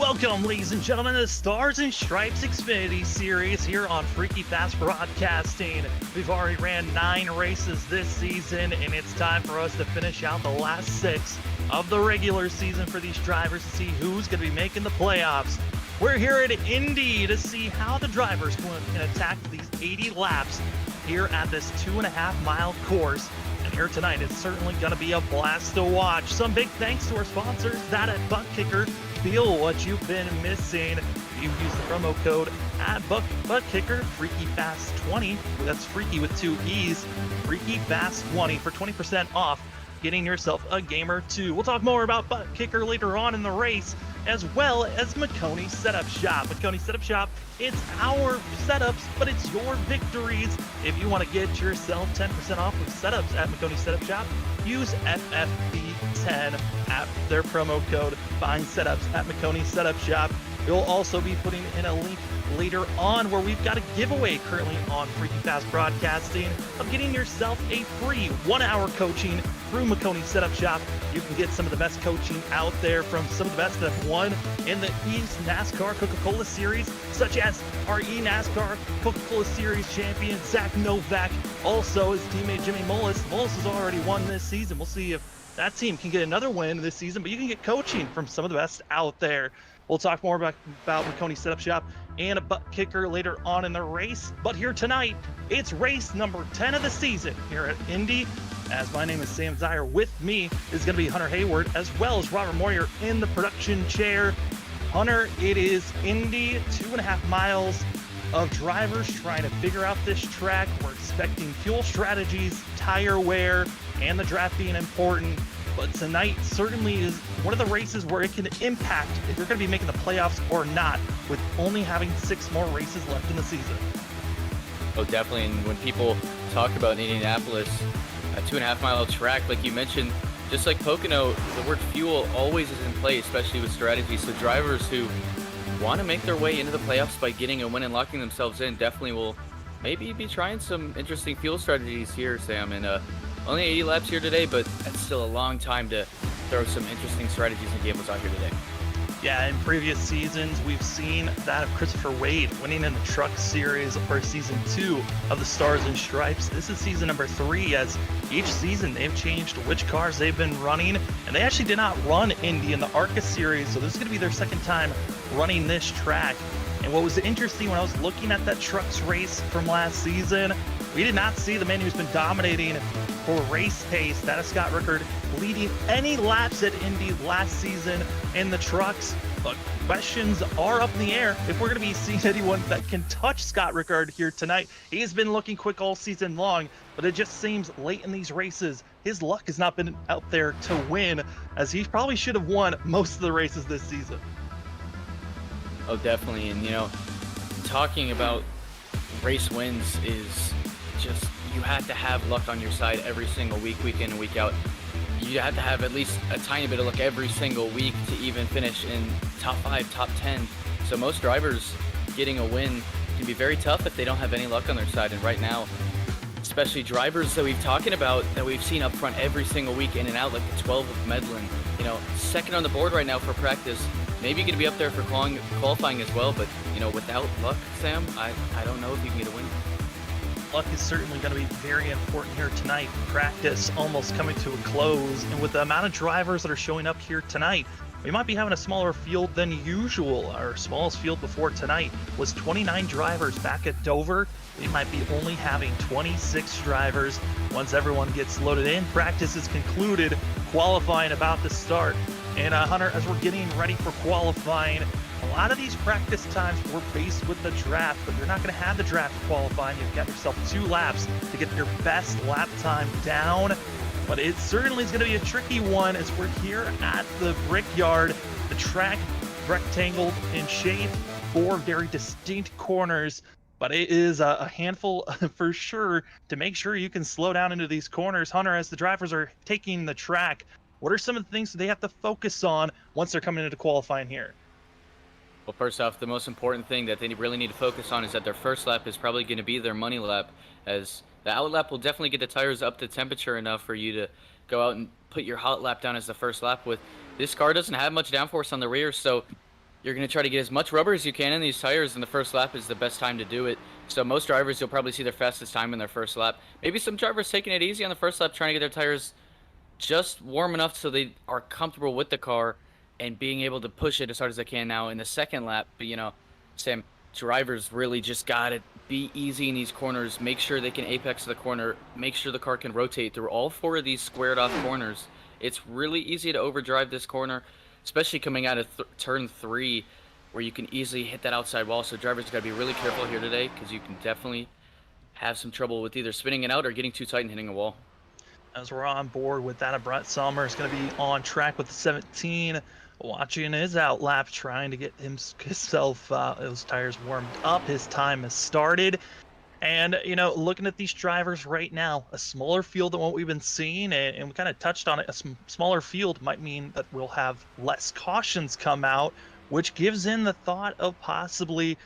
Welcome, ladies and gentlemen, to the Stars and Stripes Xfinity Series here on Freaky Fast Broadcasting. We've already ran 9 races this season, and it's time for us to finish out the last 6 of the regular season for these drivers to see who's going to be making the playoffs. We're here at Indy to see how the drivers can attack these 80 laps here at this 2.5-mile course. And here tonight, it's certainly going to be a blast to watch. Some big thanks to our sponsors, that at ButtKicker. Feel what you've been missing. You use the promo code at ButtKicker, FreakyFast20. That's Freaky with 2 E's, FreakyFast20 for 20% off, getting yourself a gamer too. We'll talk more about ButtKicker later on in the race, as well as McConey Setup Shop. McConey Setup Shop, it's our setups, but it's your victories. If you want to get yourself 10% off of setups at McConey Setup Shop, use FFB10 at their promo code. Find setups at McConey Setup Shop. We'll also be putting in a link later on where we've got a giveaway currently on Freaky Fast Broadcasting of getting yourself a free 1-hour coaching through McConey Setup Shop. You can get some of the best coaching out there from some of the best that have won in the East NASCAR Coca-Cola Series, such as our eNASCAR Coca-Cola Series champion, Zach Novak. Also, his teammate, Jimmy Mullis. Mullis has already won this season. We'll see if that team can get another win this season, but you can get coaching from some of the best out there. We'll talk more about McConey Setup Shop and a ButtKicker later on in the race. But here tonight, it's race number 10 of the season here at Indy. As my name is Sam Zyer, with me is going to be Hunter Hayward, as well as Robert Moyer in the production chair. Hunter, it is Indy, 2.5 miles of drivers trying to figure out this track. We're expecting fuel strategies, tire wear, and the draft being important. But tonight certainly is one of the races where it can impact if you're going to be making the playoffs or not, with only having 6 more races left in the season. Oh, definitely. And when people talk about Indianapolis, a 2.5-mile track, like you mentioned, just like Pocono, the word fuel always is in play, especially with strategy. So drivers who want to make their way into the playoffs by getting a win and locking themselves in definitely will maybe be trying some interesting fuel strategies here, Sam. And only 80 laps here today, but that's still a long time to throw some interesting strategies and gambles out here today. Yeah, in previous seasons, we've seen that of Christopher Wade winning in the Truck Series for season 2 of the Stars and Stripes. This is season number 3, as each season they've changed which cars they've been running, and they actually did not run Indy in the ARCA Series, so this is going to be their second time running this track. And what was interesting when I was looking at that Trucks race from last season, we did not see the man who's been dominating for race pace, that is Scott Rickard, leading any laps at Indy last season in the trucks. But questions are up in the air if we're going to be seeing anyone that can touch Scott Rickard here tonight. He has been looking quick all season long, but it just seems late in these races, his luck has not been out there to win, as he probably should have won most of the races this season. Oh, definitely. And, you know, talking about race wins is just, you have to have luck on your side every single week, week in and week out. You have to have at least a tiny bit of luck every single week to even finish in top 5, top 10. So most drivers getting a win can be very tough if they don't have any luck on their side. And right now, especially drivers that we've talking about that we've seen up front every single week in and out, like the 12 of Medlin, you know, second on the board right now for practice. Maybe going to be up there for qualifying as well, but, you know, without luck, Sam, I don't know if you can get a win. Luck is certainly going to be very important here tonight. Practice almost coming to a close, and with the amount of drivers that are showing up here tonight, we might be having a smaller field than usual. Our smallest field before tonight was 29 drivers back at Dover. We might be only having 26 drivers once everyone gets loaded in. Practice is concluded, qualifying about to start. And Hunter, as we're getting ready for qualifying, a lot of these practice times were based with the draft, but you're not going to have the draft qualifying. You've got yourself 2 laps to get your best lap time down. But it certainly is going to be a tricky one, as we're here at the Brickyard. The track rectangle in shape, 4 very distinct corners, but it is a handful for sure to make sure you can slow down into these corners. Hunter, as the drivers are taking the track, what are some of the things that they have to focus on once they're coming into qualifying here? Well, first off, the most important thing that they really need to focus on is that their first lap is probably going to be their money lap, as the out lap will definitely get the tires up to temperature enough for you to go out and put your hot lap down as the first lap with. This car doesn't have much downforce on the rear, so you're going to try to get as much rubber as you can in these tires, and the first lap is the best time to do it. So most drivers, you'll probably see their fastest time in their first lap. Maybe some drivers taking it easy on the first lap, trying to get their tires just warm enough so they are comfortable with the car and being able to push it as hard as they can now in the second lap. But, Sam, drivers really just got to be easy in these corners, make sure they can apex the corner, make sure the car can rotate through all 4 of these squared off corners. It's really easy to overdrive this corner, especially coming out of turn 3, where you can easily hit that outside wall. So drivers got to be really careful here today, because you can definitely have some trouble with either spinning it out or getting too tight and hitting a wall. As we're on board with that, Brett Sommer is going to be on track with the 17, watching his out lap, trying to get himself those tires warmed up. His time has started. And, looking at these drivers right now, a smaller field than what we've been seeing, and we kind of touched on it, a smaller field might mean that we'll have less cautions come out, which gives in the thought of possibly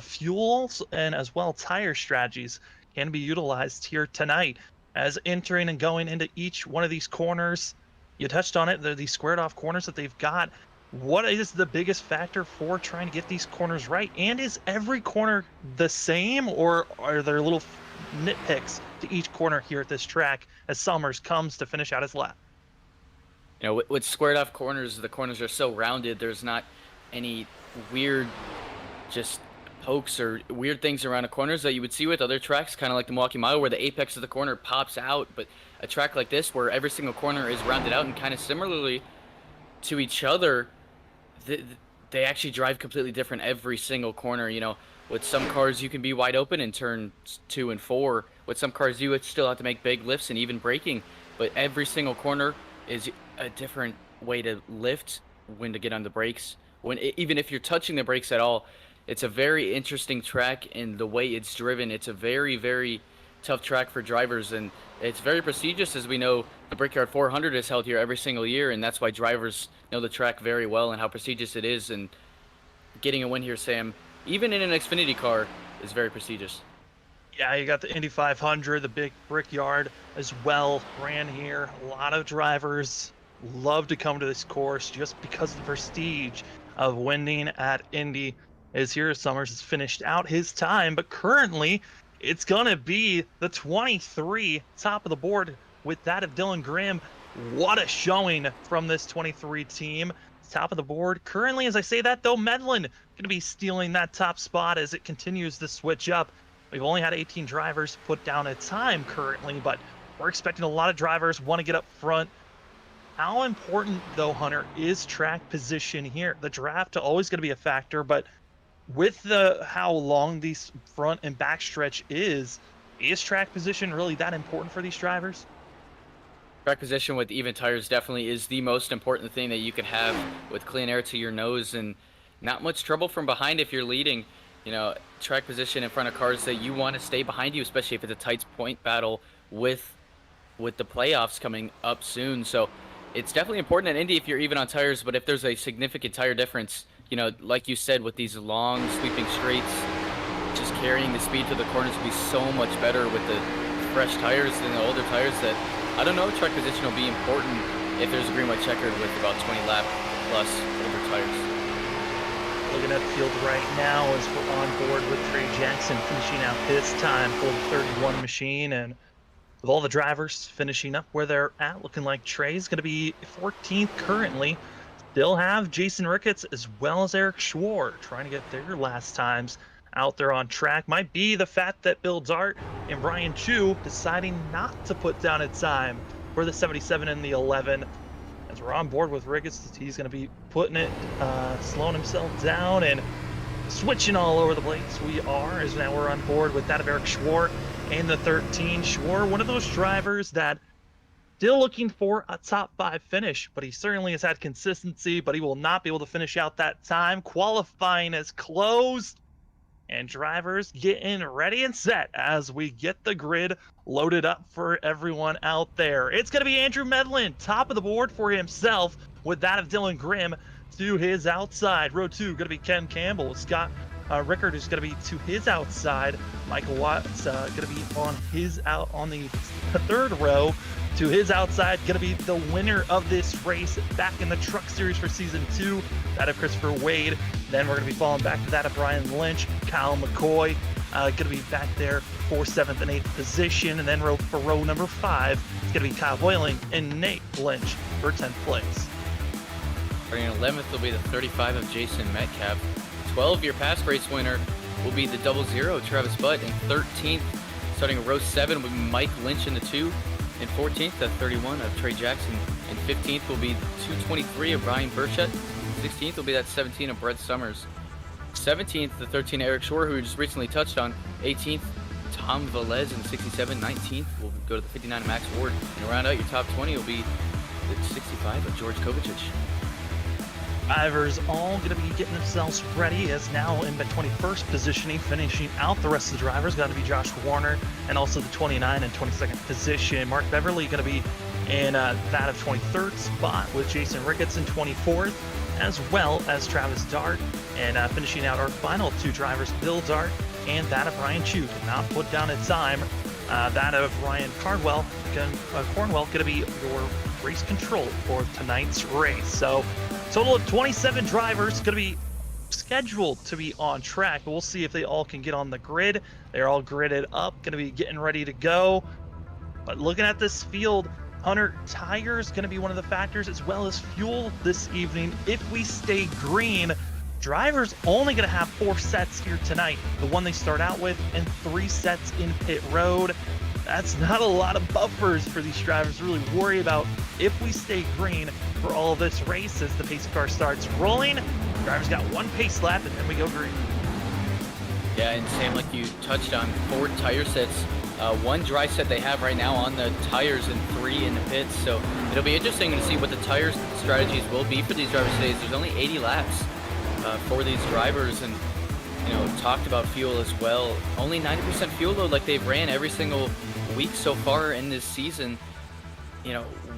fuels and as well tire strategies can be utilized here tonight. As entering and going into each one of these corners, you touched on it, they're these squared off corners that they've got. What is the biggest factor for trying to get these corners right? And is every corner the same, or are there little nitpicks to each corner here at this track as Summers comes to finish out his lap? With squared off corners, the corners are so rounded, there's not any weird just pokes or weird things around the corners that you would see with other tracks, kind of like the Milwaukee Mile, where the apex of the corner pops out. But a track like this, where every single corner is rounded out and kind of similarly to each other, they actually drive completely different every single corner. With some cars, you can be wide open in turns 2 and 4. With some cars, you would still have to make big lifts and even braking. But every single corner is a different way to lift, when to get on the brakes, even if you're touching the brakes at all. It's a very interesting track in the way it's driven. It's a very, very tough track for drivers, and it's very prestigious. As we know, the Brickyard 400 is held here every single year, and that's why drivers know the track very well and how prestigious it is. And getting a win here, Sam, even in an Xfinity car, is very prestigious. Yeah, you got the Indy 500, the big Brickyard as well, ran here. A lot of drivers love to come to this course just because of the prestige of winning at Indy. As here, Summers has finished out his time, but currently it's going to be the 23 top of the board with that of Dylan Grimm. What a showing from this 23 team. Top of the board. Currently, as I say that, though, Medlin going to be stealing that top spot as it continues to switch up. We've only had 18 drivers put down a time currently, but we're expecting a lot of drivers want to get up front. How important, though, Hunter, is track position here? The draft always going to be a factor, but with how long these front and back stretch is track position really that important for these drivers? Track position with even tires definitely is the most important thing that you can have, with clean air to your nose and not much trouble from behind if you're leading. Track position in front of cars that you want to stay behind you, especially if it's a tight point battle with the playoffs coming up soon. So it's definitely important in Indy if you're even on tires, but if there's a significant tire difference, like you said, with these long sweeping straights, just carrying the speed to the corners will be so much better with the fresh tires than the older tires. That I don't know, track position will be important if there's a green white checkered with about 20 lap plus older tires. Looking at the field right now as we're on board with Trey Jackson finishing out his time for the 31 machine, and with all the drivers finishing up where they're at, looking like Trey's going to be 14th currently. Still have Jason Ricketts as well as Eric Schwartz trying to get their last times out there on track. Might be the fact that Bill Dart and Brian Chu deciding not to put down a time for the 77 and the 11. As we're on board with Ricketts, he's going to be putting it, slowing himself down and switching all over the place. We are, as now we're on board with that of Eric Schwartz and the 13. Schwartz, one of those drivers that still looking for a top 5 finish, but he certainly has had consistency, but he will not be able to finish out that time. Qualifying is closed, and drivers getting ready and set as we get the grid loaded up for everyone out there. It's going to be Andrew Medlin, top of the board for himself, with that of Dylan Grimm to his outside. Row 2 going to be Ken Campbell. Scott Rickard is going to be to his outside. Michael Watt's going to be on the third row to his outside, going to be the winner of this race back in the Truck Series for Season 2, that of Christopher Wade. Then we're going to be falling back to that of Brian Lynch, Kyle McCoy, going to be back there for 7th and 8th position. And then for row number 5, it's going to be Kyle Boyling and Nate Lynch for 10th place. Starting in 11th will be the 35 of Jason Metcalf. 12, your past race winner, will be the 00 Travis Butt. And 13th, starting in row 7, will be Mike Lynch in the 2. And 14th, the 31 of Trey Jackson. And 15th will be 223 of Brian Burchett. 16th will be that 17 of Brett Summers. 17th, the 13 Eric Shore, who we just recently touched on. 18th, Tom Velez in 67. 19th will go to the 59 of Max Ward. And round out your top 20 will be the 65 of George Kovacic. Drivers all going to be getting themselves ready, as now in the 21st positioning, finishing out the rest of the drivers. Got to be Josh Warner and also the 29 and 22nd position. Mark Beverly going to be in that of 23rd spot with Jason Ricketts in 24th, as well as Travis Dart. And finishing out our final 2 drivers, Bill Dart and that of Ryan Chu. Did not put down a time. That of Ryan Cornwell going to be your race control for tonight's race. So total of 27 drivers going to be scheduled to be on track. We'll see if they all can get on the grid. They're all gridded up, going to be getting ready to go. But looking at this field, Hunter, tires going to be one of the factors, as well as fuel this evening. If we stay green, drivers only going to have 4 sets here tonight. The one they start out with, and 3 sets in pit road. That's not a lot of buffers for these drivers to really worry about if we stay green for all of this race. As the pace car starts rolling, drivers got 1 pace lap, and then we go green. Yeah, and Sam, like you touched on, 4 tire sets. 1 dry set they have right now on the tires and 3 in the pits. So it'll be interesting to see what the tire strategies will be for these drivers today. There's only 80 laps for these drivers, and talked about fuel as well. Only 90% fuel load, like they've ran every single week so far in this season.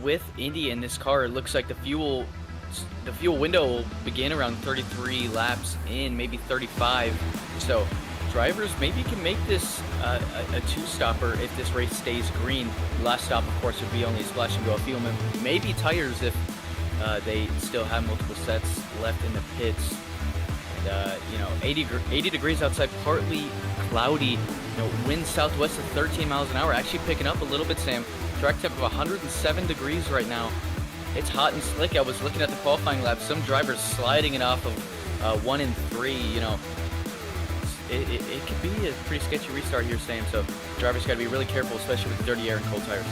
With Indy in this car, it looks like the fuel window will begin around 33 laps in, maybe 35. So drivers maybe can make this a 2-stopper if this race stays green. The last stop, of course, would be only a splash and go of fuel, and maybe tires if they still have multiple sets left in the pits. And 80 degrees outside, partly cloudy. Wind southwest of 13 miles an hour, actually picking up a little bit, Sam. Track temp of 107 degrees right now. It's hot and slick. I was looking at the qualifying lap. Some drivers sliding it off of 1 and 3. It could be a pretty sketchy restart here, Sam. So drivers got to be really careful, especially with dirty air and cold tires.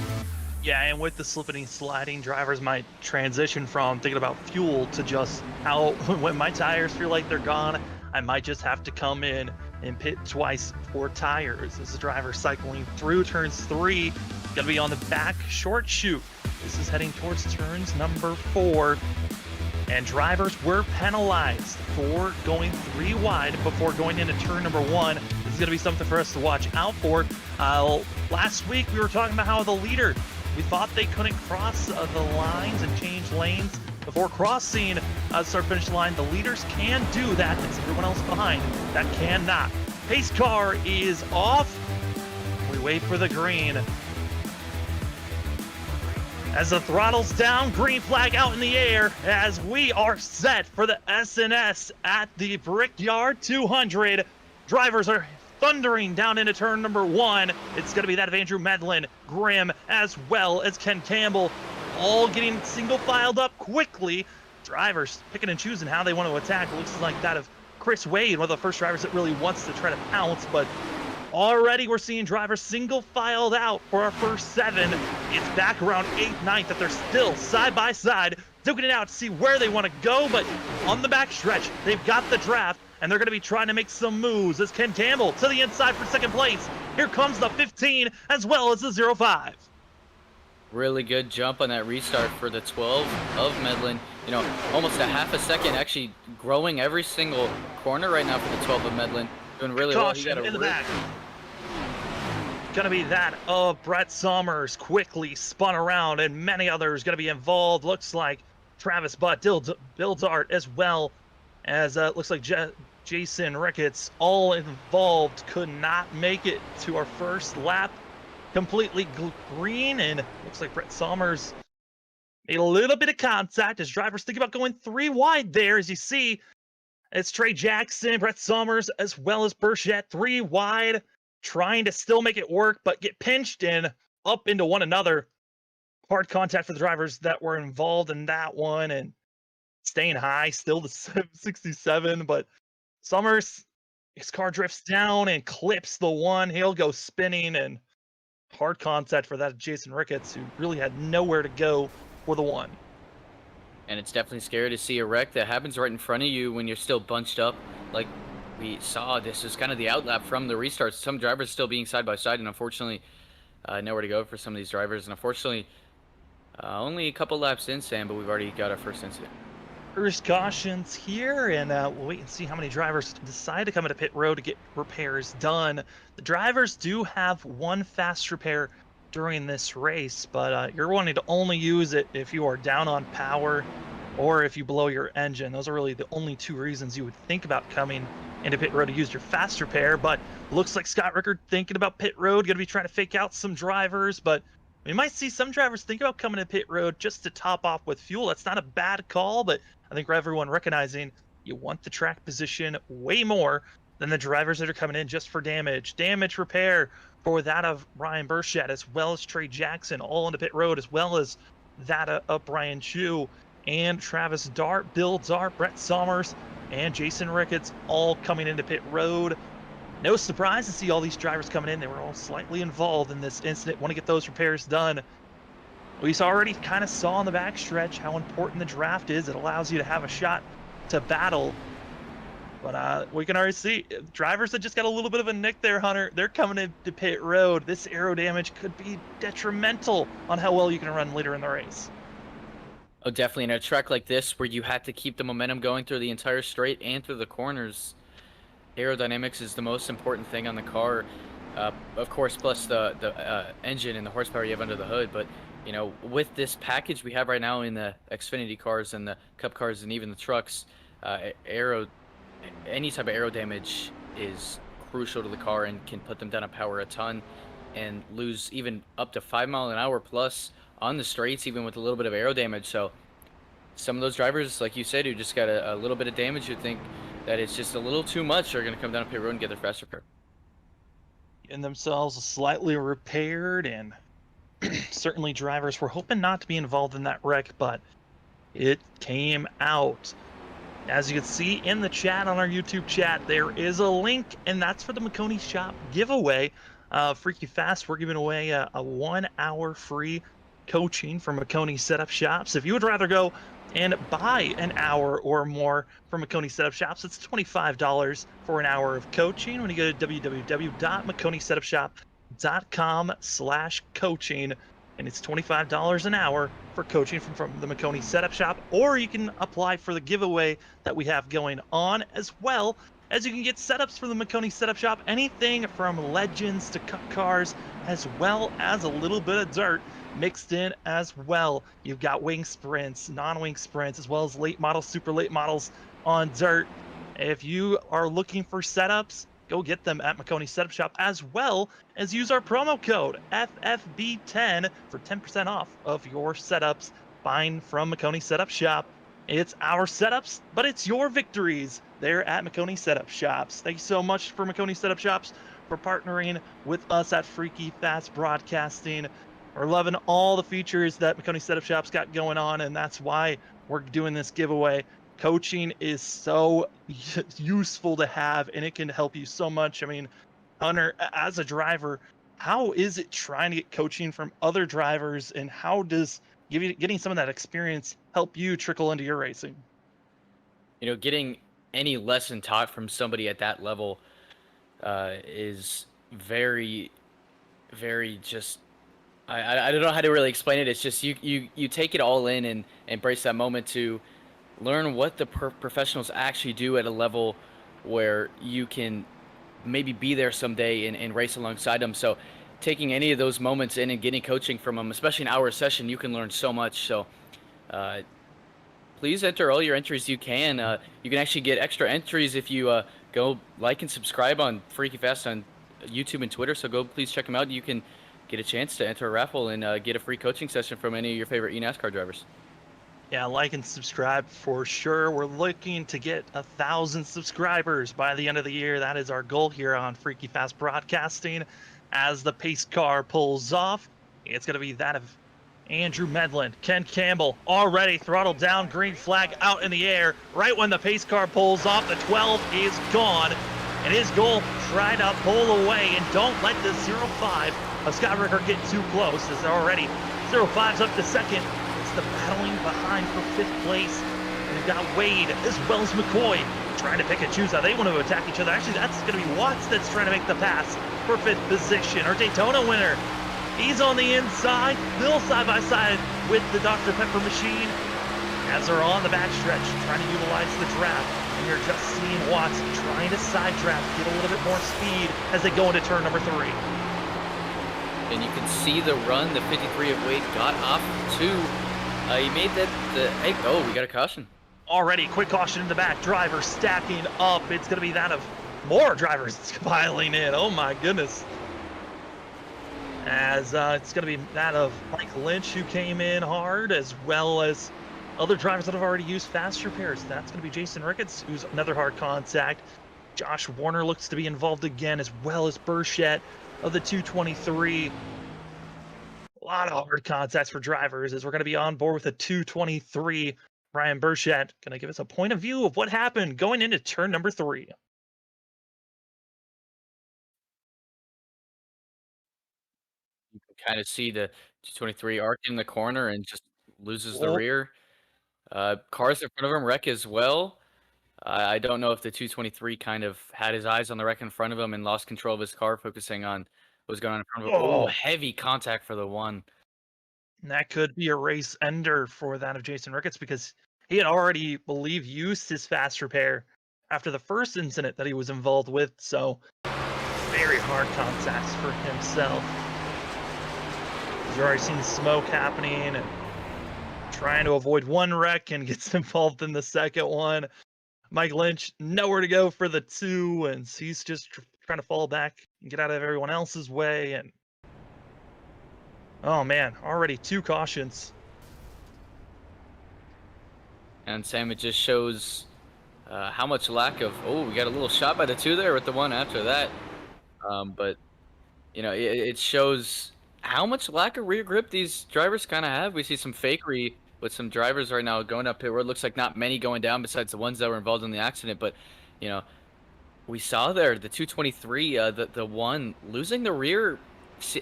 Yeah, and with the slipping and sliding, drivers might transition from thinking about fuel to just how, when my tires feel like they're gone, I might just have to come in and pit twice for tires. As the driver cycling through turns 3, going to be on the back short chute. This is heading towards turns number 4. And drivers were penalized for going 3 wide before going into turn number 1. This is going to be something for us to watch out for. Last week, we were talking about how the leader, we thought they couldn't cross the lines and change lanes before crossing the start-finish line. The leaders can do that. It's everyone else behind that cannot. Pace car is off. We wait for the green. As the throttle's down, green flag out in the air, as we are set for the SNS at the Brickyard 200. Drivers are thundering down into turn number 1. It's going to be that of Andrew Medlin, Grimm, as well as Ken Campbell, all getting single filed up quickly. Drivers picking and choosing how they want to attack. It looks like that of Chris Wade, one of the first drivers that really wants to try to pounce, but already we're seeing drivers single filed out for our first 7. It's back around 8th, 9th that they're still side by side, duking it out to see where they want to go, but on the back stretch, they've got the draft, and they're going to be trying to make some moves as Ken Campbell to the inside for second place. Here comes the 15 as well as the 05. Really good jump on that restart for the 12 of Medlin. Almost a half a second, actually growing every single corner right now for the 12 of Medlin. Doing really well. Caution in the back. Gonna be that of Brett Summers, quickly spun around, and many others gonna be involved. Looks like Travis Butt, Bill Dart, as well as looks like Jason Ricketts, all involved. Could not make it to our first lap completely green, and looks like Brett Somers made a little bit of contact as drivers think about going 3 wide there. As you see, it's Trey Jackson, Brett Somers, as well as Burchett 3 wide, trying to still make it work, but get pinched in up into one another. Hard contact for the drivers that were involved in that one, and staying high, still to 67, but Somers, his car drifts down and clips the one. He'll go spinning, and hard contact for that Jason Ricketts, who really had nowhere to go for the one. And it's definitely scary to see a wreck that happens right in front of you when you're still bunched up. Like we saw, this is kind of the outlap from the restarts. Some drivers still being side by side, and unfortunately, nowhere to go for some of these drivers. And unfortunately, only a couple laps in, Sam, but we've already got our first incident. First cautions here, and we'll wait and see how many drivers decide to come into pit road to get repairs done. The drivers do have one fast repair during this race, but you're wanting to only use it if you are down on power or if you blow your engine. Those are really the only two reasons you would think about coming into pit road to use your fast repair. But looks like Scott Rickard thinking about pit road, going to be trying to fake out some drivers, but we might see some drivers think about coming to pit road just to top off with fuel. That's not a bad call, but I think everyone recognizing you want the track position way more than the drivers that are coming in just for damage. Damage repair for that of Ryan Burchett, as well as Trey Jackson, all into pit road, as well as that of Brian Chu and Travis Dart, Bill Dart, Brett Somers, and Jason Ricketts, all coming into pit road. No surprise to see all these drivers coming in. They were all slightly involved in this incident. Want to get those repairs done. We already kind of saw in the backstretch how important the draft is. It allows you to have a shot to battle. But we can already see drivers that just got a little bit of a nick there, Hunter. They're coming into pit road. This aero damage could be detrimental on how well you can run later in the race. Oh, definitely. In a track like this, where you had to keep the momentum going through the entire straight and through the corners, aerodynamics is the most important thing on the car. Of course, plus the engine and the horsepower you have under the hood. But you know, with this package we have right now in the Xfinity cars and the Cup cars and even the trucks, any type of aero damage is crucial to the car and can put them down on power a ton and lose even up to 5 mile an hour plus on the straights, even with a little bit of aero damage. So some of those drivers, like you said, who just got a little bit of damage, who think that it's just a little too much, are going to come down pit road and get their fast repair. Getting themselves slightly repaired, and certainly drivers were hoping not to be involved in that wreck, but it came out. As you can see in the chat on our YouTube chat, there is a link, and that's for the Makoni Shop giveaway. Freaky Fast, we're giving away a 1 hour free coaching from Makoni Setup Shops. If you would rather go and buy an hour or more from Makoni Setup Shops, it's $25 for an hour of coaching when you go to www.makonisetupshop.com/coaching, and it's $25 an hour for coaching from the Makoni Setup Shop. Or you can apply for the giveaway that we have going on, as well as you can get setups for the Makoni Setup Shop, anything from Legends to Cup cars, as well as a little bit of dirt mixed in as well. You've got wing sprints, non-wing sprints, as well as late models, super late models on dirt. If you are looking for setups, go get them at Makoni Setup Shop, as well as use our promo code FFB10 for 10% off of your setups buying from Makoni Setup Shop. It's our setups, but it's your victories there at Makoni Setup Shops. Thank you so much for Makoni Setup Shops for partnering with us at Freaky Fast Broadcasting. We're loving all the features that Makoni Setup Shops got going on, and that's why we're doing this giveaway. Coaching is so useful to have, and it can help you so much. I mean, Hunter, as a driver, how is it trying to get coaching from other drivers, and how does getting some of that experience help you trickle into your racing? You know, getting any lesson taught from somebody at that level is very, very just. I don't know how to really explain it. It's just you take it all in and embrace that moment to learn what the professionals actually do at a level where you can maybe be there someday and race alongside them. So taking any of those moments in and getting coaching from them, especially an hour session, you can learn so much. So please enter all your entries you can. You can actually get extra entries if you go like and subscribe on Freaky Fast on YouTube and Twitter. So go please check them out. You can get a chance to enter a raffle and get a free coaching session from any of your favorite eNASCAR drivers. Yeah, like and subscribe for sure. We're looking to get 1,000 subscribers by the end of the year. That is our goal here on Freaky Fast Broadcasting. As the pace car pulls off, it's going to be that of Andrew Medlin. Ken Campbell already throttled down, green flag out in the air. Right when the pace car pulls off, the 12 is gone. And his goal, try to pull away and don't let the 05 of Scott Ricker get too close, as they're already 05's up to second. It's the battling behind for 5th place. And we've got Wade as well as McCoy trying to pick and choose how they want to attack each other. Actually, that's going to be Watts that's trying to make the pass for 5th position. Our Daytona winner, he's on the inside, still side by side with the Dr. Pepper machine as they're on the backstretch trying to utilize the draft. And you're just seeing Watts trying to side draft, get a little bit more speed as they go into turn number 3. And you can see the run the 53 of Wade got off to. He made that, we got a caution. Already, quick caution in the back. Driver stacking up. It's going to be that of more drivers piling in. Oh my goodness. As it's going to be that of Mike Lynch, who came in hard, as well as other drivers that have already used fast repairs. That's going to be Jason Ricketts, who's another hard contact. Josh Warner looks to be involved again, as well as Burchett of the 223. A lot of hard contacts for drivers, as we're going to be on board with a 223. Ryan Burchett going to give us a point of view of what happened going into turn number 3. You can kind of see the 223 arc in the corner and just loses the rear. Cars in front of him wreck as well. I don't know if the 223 kind of had his eyes on the wreck in front of him and lost control of his car, focusing on what was going on in front of him. Oh, heavy contact for the 1. And that could be a race ender for that of Jason Ricketts, because he had already, believe, used his fast repair after the first incident that he was involved with. So very hard contacts for himself. He's already seen smoke happening and trying to avoid one wreck and gets involved in the second one. Mike Lynch, nowhere to go for the 2, and he's just trying to fall back and get out of everyone else's way. And oh man, already 2 cautions. And Sam, it just shows how much lack of. Oh, we got a little shot by the 2 there with the 1 after that. But you know, it shows how much lack of rear grip these drivers kind of have. We see some fakery with some drivers right now going up pit road. Looks like not many going down besides the ones that were involved in the accident. But you know, we saw there the 223, the 1 losing the rear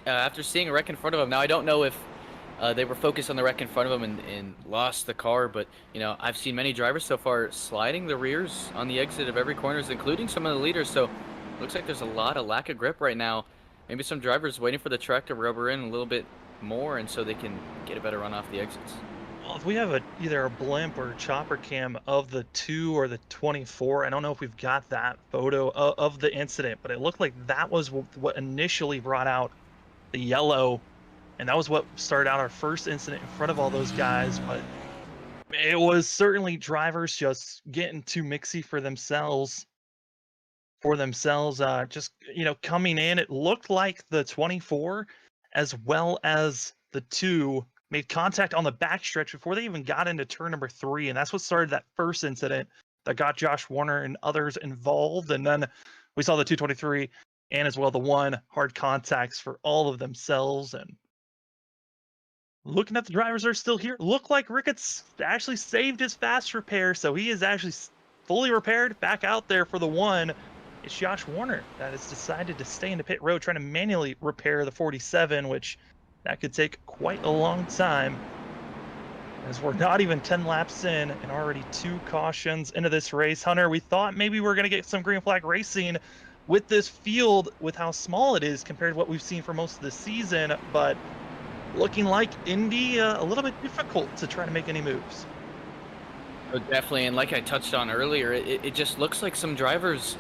after seeing a wreck in front of him. Now I don't know if they were focused on the wreck in front of him and lost the car, but you know, I've seen many drivers so far sliding the rears on the exit of every corners, including some of the leaders. So looks like there's a lot of lack of grip right now. Maybe some drivers waiting for the track to rubber in a little bit more, and so they can get a better run off the exits. Well, if we have either a blimp or a chopper cam of the 2 or the 24, I don't know if we've got that photo of the incident, but it looked like that was what initially brought out the yellow, and that was what started out our first incident in front of all those guys. But it was certainly drivers just getting too mixy for themselves. Just, you know, coming in, it looked like the 24 as well as the 2 made contact on the backstretch before they even got into turn number 3, and that's what started that first incident that got Josh Warner and others involved. And then we saw the 223 and as well the 1 hard contacts for all of themselves. And looking at the drivers that are still here, look like Ricketts actually saved his fast repair, so he is actually fully repaired back out there for the 1. It's Josh Warner that has decided to stay in the pit road trying to manually repair the 47, which that could take quite a long time, as we're not even 10 laps in and already 2 cautions into this race. Hunter, we thought maybe we were going to get some green flag racing with this field, with how small it is compared to what we've seen for most of the season, but looking like Indy a little bit difficult to try to make any moves. Oh, definitely, and like I touched on earlier, it just looks like some drivers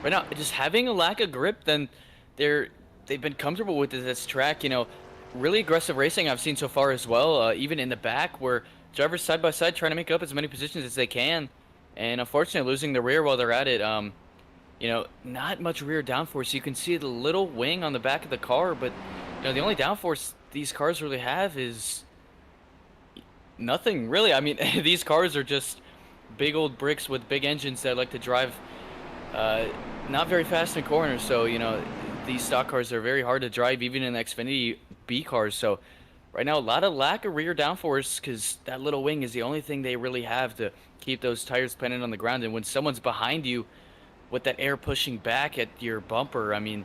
right now just having a lack of grip. Then they've been comfortable with this track. You know, really aggressive racing I've seen so far as well, even in the back, where drivers side by side trying to make up as many positions as they can, and unfortunately losing the rear while they're at it. You know, not much rear downforce. You can see the little wing on the back of the car, but The only downforce these cars really have is nothing really. I mean, these cars are just big old bricks with big engines that like to drive uh, not very fast in corners. So, these stock cars are very hard to drive even in the Xfinity B cars. So right now, a lot of lack of rear downforce because that little wing is the only thing they really have to keep those tires planted on the ground. And when someone's behind you with that air pushing back at your bumper, I mean,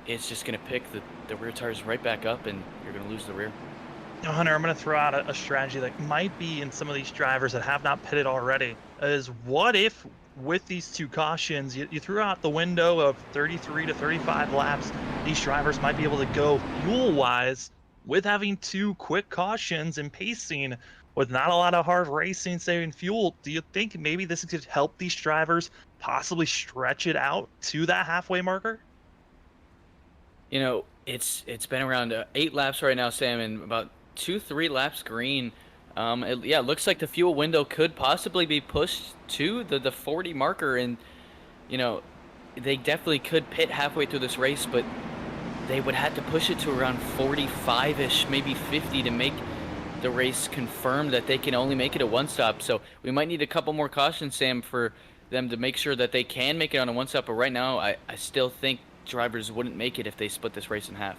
it's just going to pick the rear tires right back up and you're going to lose the rear. Now, Hunter, I'm going to throw out a strategy that might be in some of these drivers that have not pitted already. Is what if with these two cautions, you threw out the window of 33 to 35 laps, these drivers might be able to go fuel-wise with having two quick cautions and pacing with not a lot of hard racing, saving fuel. Do you think maybe this could help these drivers possibly stretch it out to that halfway marker? It's been around 8 laps right now, Sam, and about 2-3 laps green. It looks like the fuel window could possibly be pushed to the 40 marker, and they definitely could pit halfway through this race, but they would have to push it to around 45-ish, maybe 50 to make the race confirm that they can only make it a one-stop. So we might need a couple more cautions, Sam, for them to make sure that they can make it on a one-stop. But right now, I still think drivers wouldn't make it if they split this race in half.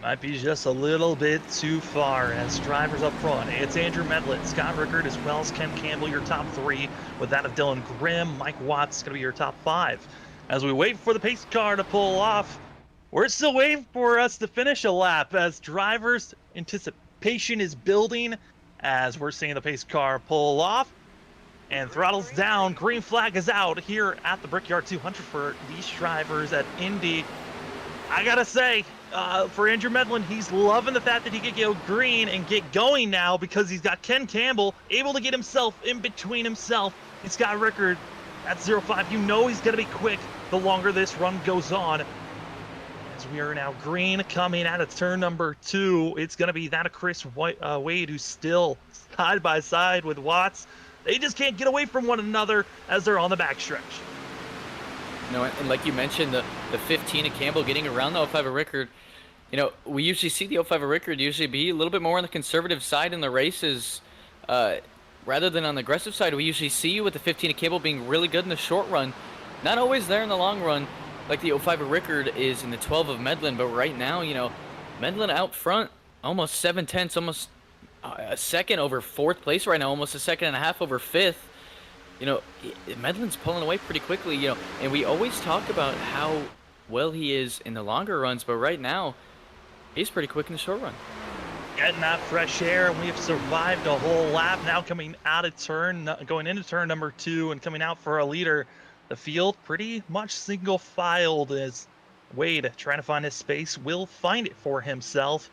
Might be just a little bit too far as drivers up front. It's Andrew Medlett, Scott Rickard, as well as Ken Campbell, your top 3, with that of Dylan Grimm. Mike Watts going to be your top 5. As we wait for the pace car to pull off, we're still waiting for us to finish a lap as drivers' anticipation is building as we're seeing the pace car pull off and throttles down. Green flag is out here at the Brickyard 200 for these drivers at Indy. I gotta say, for Andrew Medlin, he's loving the fact that he could go green and get going now because he's got Ken Campbell able to get himself in between himself. He's got Rickard at 0.5. You know he's gonna be quick the longer this run goes on. As we are now green coming out of turn number 2, it's gonna be that of Chris Wade, who's still side by side with Watts. They just can't get away from one another as they're on the backstretch. And like you mentioned, the 15 of Campbell getting around the 05 of Rickard. We usually see the 05 of Rickard usually be a little bit more on the conservative side in the races rather than on the aggressive side. We usually see you with the 15 of Campbell being really good in the short run. Not always there in the long run like the 05 of Rickard is in the 12 of Medlin. But right now, Medlin out front, almost 7/10, almost a second over 4th place right now, almost a second and a half over 5th. Medlin's pulling away pretty quickly, and we always talk about how well he is in the longer runs, but right now, he's pretty quick in the short run. Getting that fresh air, and we have survived a whole lap. Now coming out of turn, going into turn number 2 and coming out for a leader. The field pretty much single filed as Wade, trying to find his space, will find it for himself.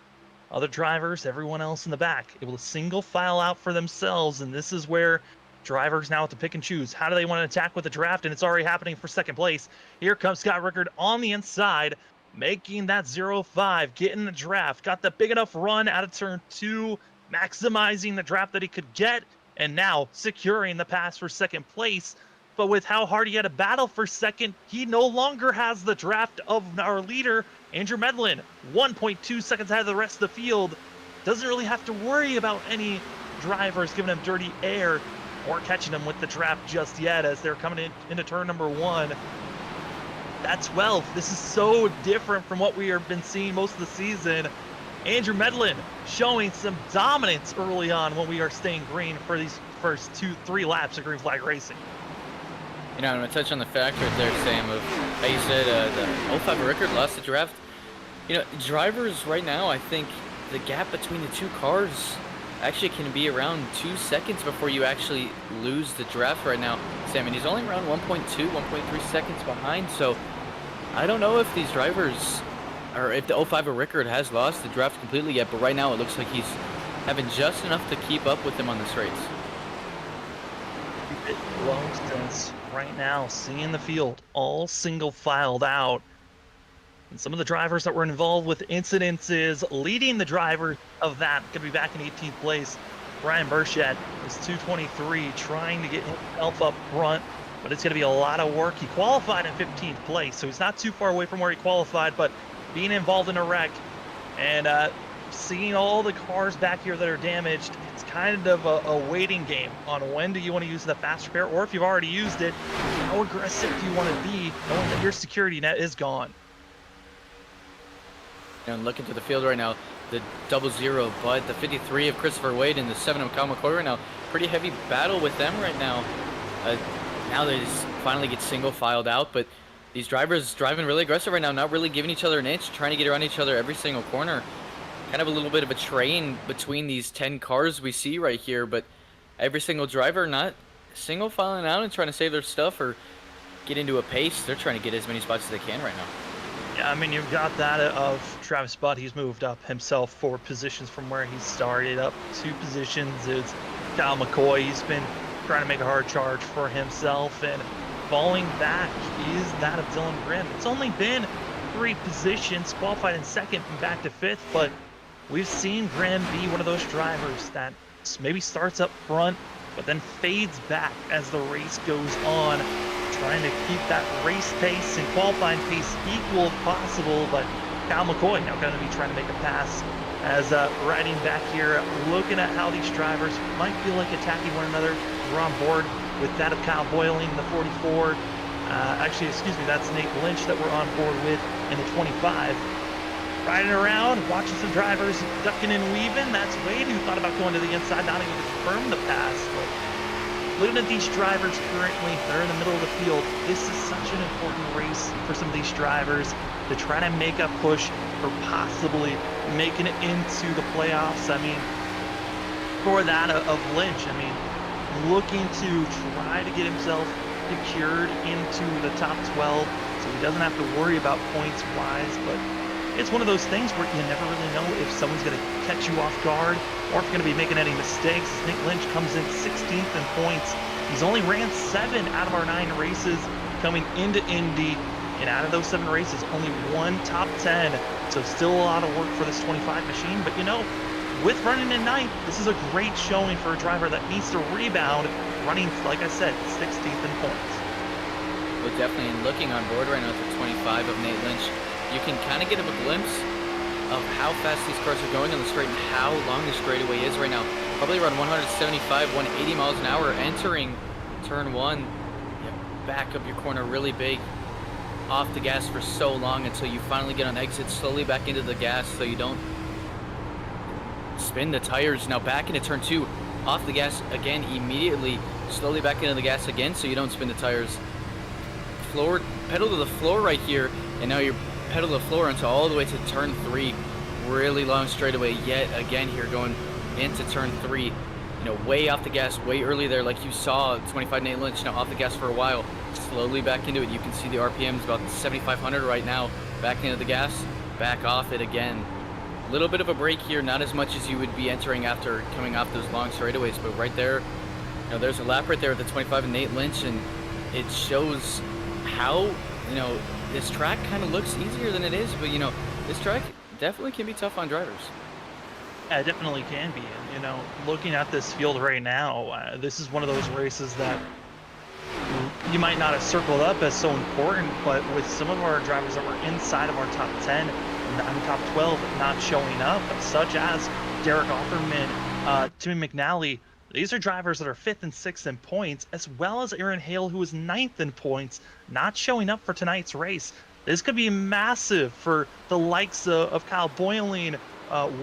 Other drivers, everyone else in the back, able to single file out for themselves, and this is where drivers now have to pick and choose. How do they want to attack with the draft? And it's already happening for 2nd place. Here comes Scott Rickard on the inside, making that 0.5, getting the draft. Got the big enough run out of turn 2, maximizing the draft that he could get, and now securing the pass for 2nd place. But with how hard he had to battle for 2nd, he no longer has the draft of our leader, Andrew Medlin. 1.2 seconds ahead of the rest of the field. Doesn't really have to worry about any drivers giving him dirty air or catching him with the draft just yet as they're coming into turn number 1. That's 12. This is so different from what we have been seeing most of the season. Andrew Medlin showing some dominance early on when we are staying green for these first 2-3 laps of green flag racing. I'm going to touch on the fact right there, Sam, of how you said the 05 Rickard lost the draft. Drivers right now, I think the gap between the two cars actually can be around 2 seconds before you actually lose the draft right now, Sam. And he's only around 1.2, 1.3 seconds behind. So I don't know if these drivers, or if the 05 of Rickard has lost the draft completely yet. But right now it looks like he's having just enough to keep up with them on this race. It close since right now, seeing the field all single filed out. And some of the drivers that were involved with incidences, leading the driver of that, could be back in 18th place. Brian Burchett is 223, trying to get himself up front, but it's going to be a lot of work. He qualified in 15th place, so he's not too far away from where he qualified, but being involved in a wreck And seeing all the cars back here that are damaged, it's kind of a waiting game on when do you want to use the fast repair, or if you've already used it, how aggressive do you want to be knowing that your security net is gone. And looking to the field right now, the 00, Bud, the 53 of Christopher Wade, and the 7 of Kyle McCoy right now. Pretty heavy battle with them right now. Now they just finally get single filed out, but these drivers driving really aggressive right now, not really giving each other an inch, trying to get around each other every single corner. Kind of a little bit of a train between these 10 cars we see right here, but every single driver not single filing out and trying to save their stuff or get into a pace. They're trying to get as many spots as they can right now. Yeah, I mean, you've got that of Travis Butt. He's moved up himself 4 positions from where he started, up 2 positions. It's Kyle McCoy. He's been trying to make a hard charge for himself, and falling back is that of Dylan Grimm. It's only been 3 positions, qualified in 2nd and back to 5th, but we've seen Grimm be one of those drivers that maybe starts up front, but then fades back as the race goes on, trying to keep that race pace and qualifying pace equal if possible. But Kyle McCoy now going to be trying to make a pass as riding back here, looking at how these drivers might feel like attacking one another. We're on board with that of Kyle Boyling, the 44. Actually, excuse me, that's Nate Lynch that we're on board with in the 25. Riding around, watching some drivers ducking and weaving. That's Wade, who thought about going to the inside, not even to confirm the pass. But looking at these drivers currently, they're in the middle of the field. This is such an important race for some of these drivers to try to make a push for possibly making it into the playoffs. I mean, for that of Lynch, I mean, looking to try to get himself secured into the top 12 so he doesn't have to worry about points wise. But it's one of those things where you never really know if someone's going to catch you off guard or if you're going to be making any mistakes. Nick Lynch comes in 16th in points. He's only ran 7 out of our 9 races coming into Indy, and out of those 7 races, only 1 top 10. So still a lot of work for this 25 machine. But you know, with running in 9th, this is a great showing for a driver that needs to rebound, running, like I said, 16th in points. Well, definitely looking on board right now at the 25 of Nate Lynch, you can kind of get a glimpse of how fast these cars are going on the straight and how long the straightaway is right now. Probably around 175, 180 miles an hour entering turn 1. You back up your corner really big, off the gas for so long until you finally get on exit, slowly back into the gas so you don't spin the tires. Now back into turn 2, off the gas again immediately, slowly back into the gas again so you don't spin the tires. Floor, pedal to the floor right here, and now you're pedal to the floor until all the way to turn 3. Really long straightaway yet again here going into turn 3. You know, way off the gas, way early there, like you saw 25 Nate Lynch, now off the gas for a while, slowly back into it. You can see the RPMs about 7,500 right now, back into the gas, back off it again. A little bit of a break here, not as much as you would be entering after coming off those long straightaways, but right there, you know, there's a lap right there at the 25 and Nate Lynch, and it shows how, you know, this track kind of looks easier than it is, but you know, this track definitely can be tough on drivers. Yeah, it definitely can be. And, you know, looking at this field right now, this is one of those races that you might not have circled up as so important, but with some of our drivers that were inside of our top 10 and top 12 not showing up, such as Derek Offerman, Timmy McNally, these are drivers that are 5th and 6th in points, as well as Aaron Hale, who is 9th in points, not showing up for tonight's race. This could be massive for the likes of Kyle Boyling,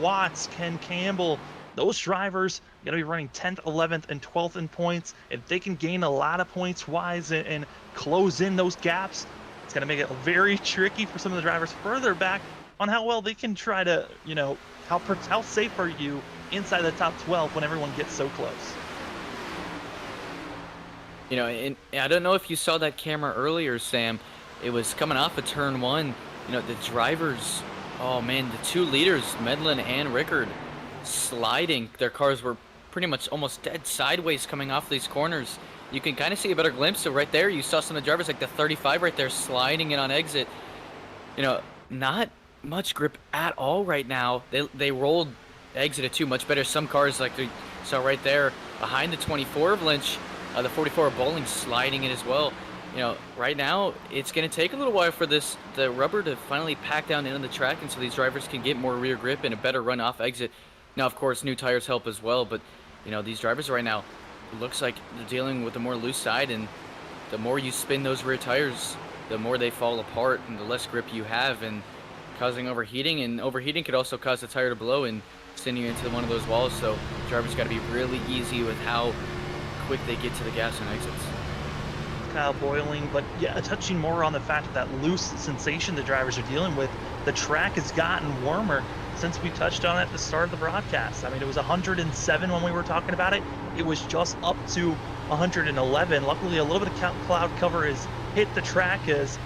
Watts, Ken Campbell. Those drivers are going to be running 10th, 11th, and 12th in points. If they can gain a lot of points wise and close in those gaps, it's going to make it very tricky for some of the drivers further back on how well they can try to, you know, how safe are you inside the top 12 when everyone gets so close. You know, and I don't know if you saw that camera earlier, Sam. It was coming off of turn 1. You know, the drivers, oh man, the 2 leaders, Medlin and Rickard, sliding. Their cars were pretty much almost dead sideways coming off these corners. You can kind of see a better glimpse of right there. You saw some of the drivers like the 35 right there sliding in on exit. You know, not much grip at all right now. They rolled exit at 2 much better. Some cars like they saw right there behind the 24 of Lynch, the 44 of Bowling sliding in as well. right now it's going to take a little while for the rubber to finally pack down into the track, and so these drivers can get more rear grip and a better run off exit. Now, of course, new tires help as well, but these drivers right now, it looks like they're dealing with a more loose side, and the more you spin those rear tires, the more they fall apart and the less grip you have, and causing overheating. And overheating could also cause the tire to blow and send you into one of those walls. So drivers got to be really easy with how quick they get to the gas and exits. Kyle Boiling, but yeah, touching more on the fact of that loose sensation the drivers are dealing with. The track has gotten warmer since we touched on it at the start of the broadcast. I mean, it was 107 when we were talking about it. It was just up to 111. Luckily, a little bit of cloud cover has hit the track as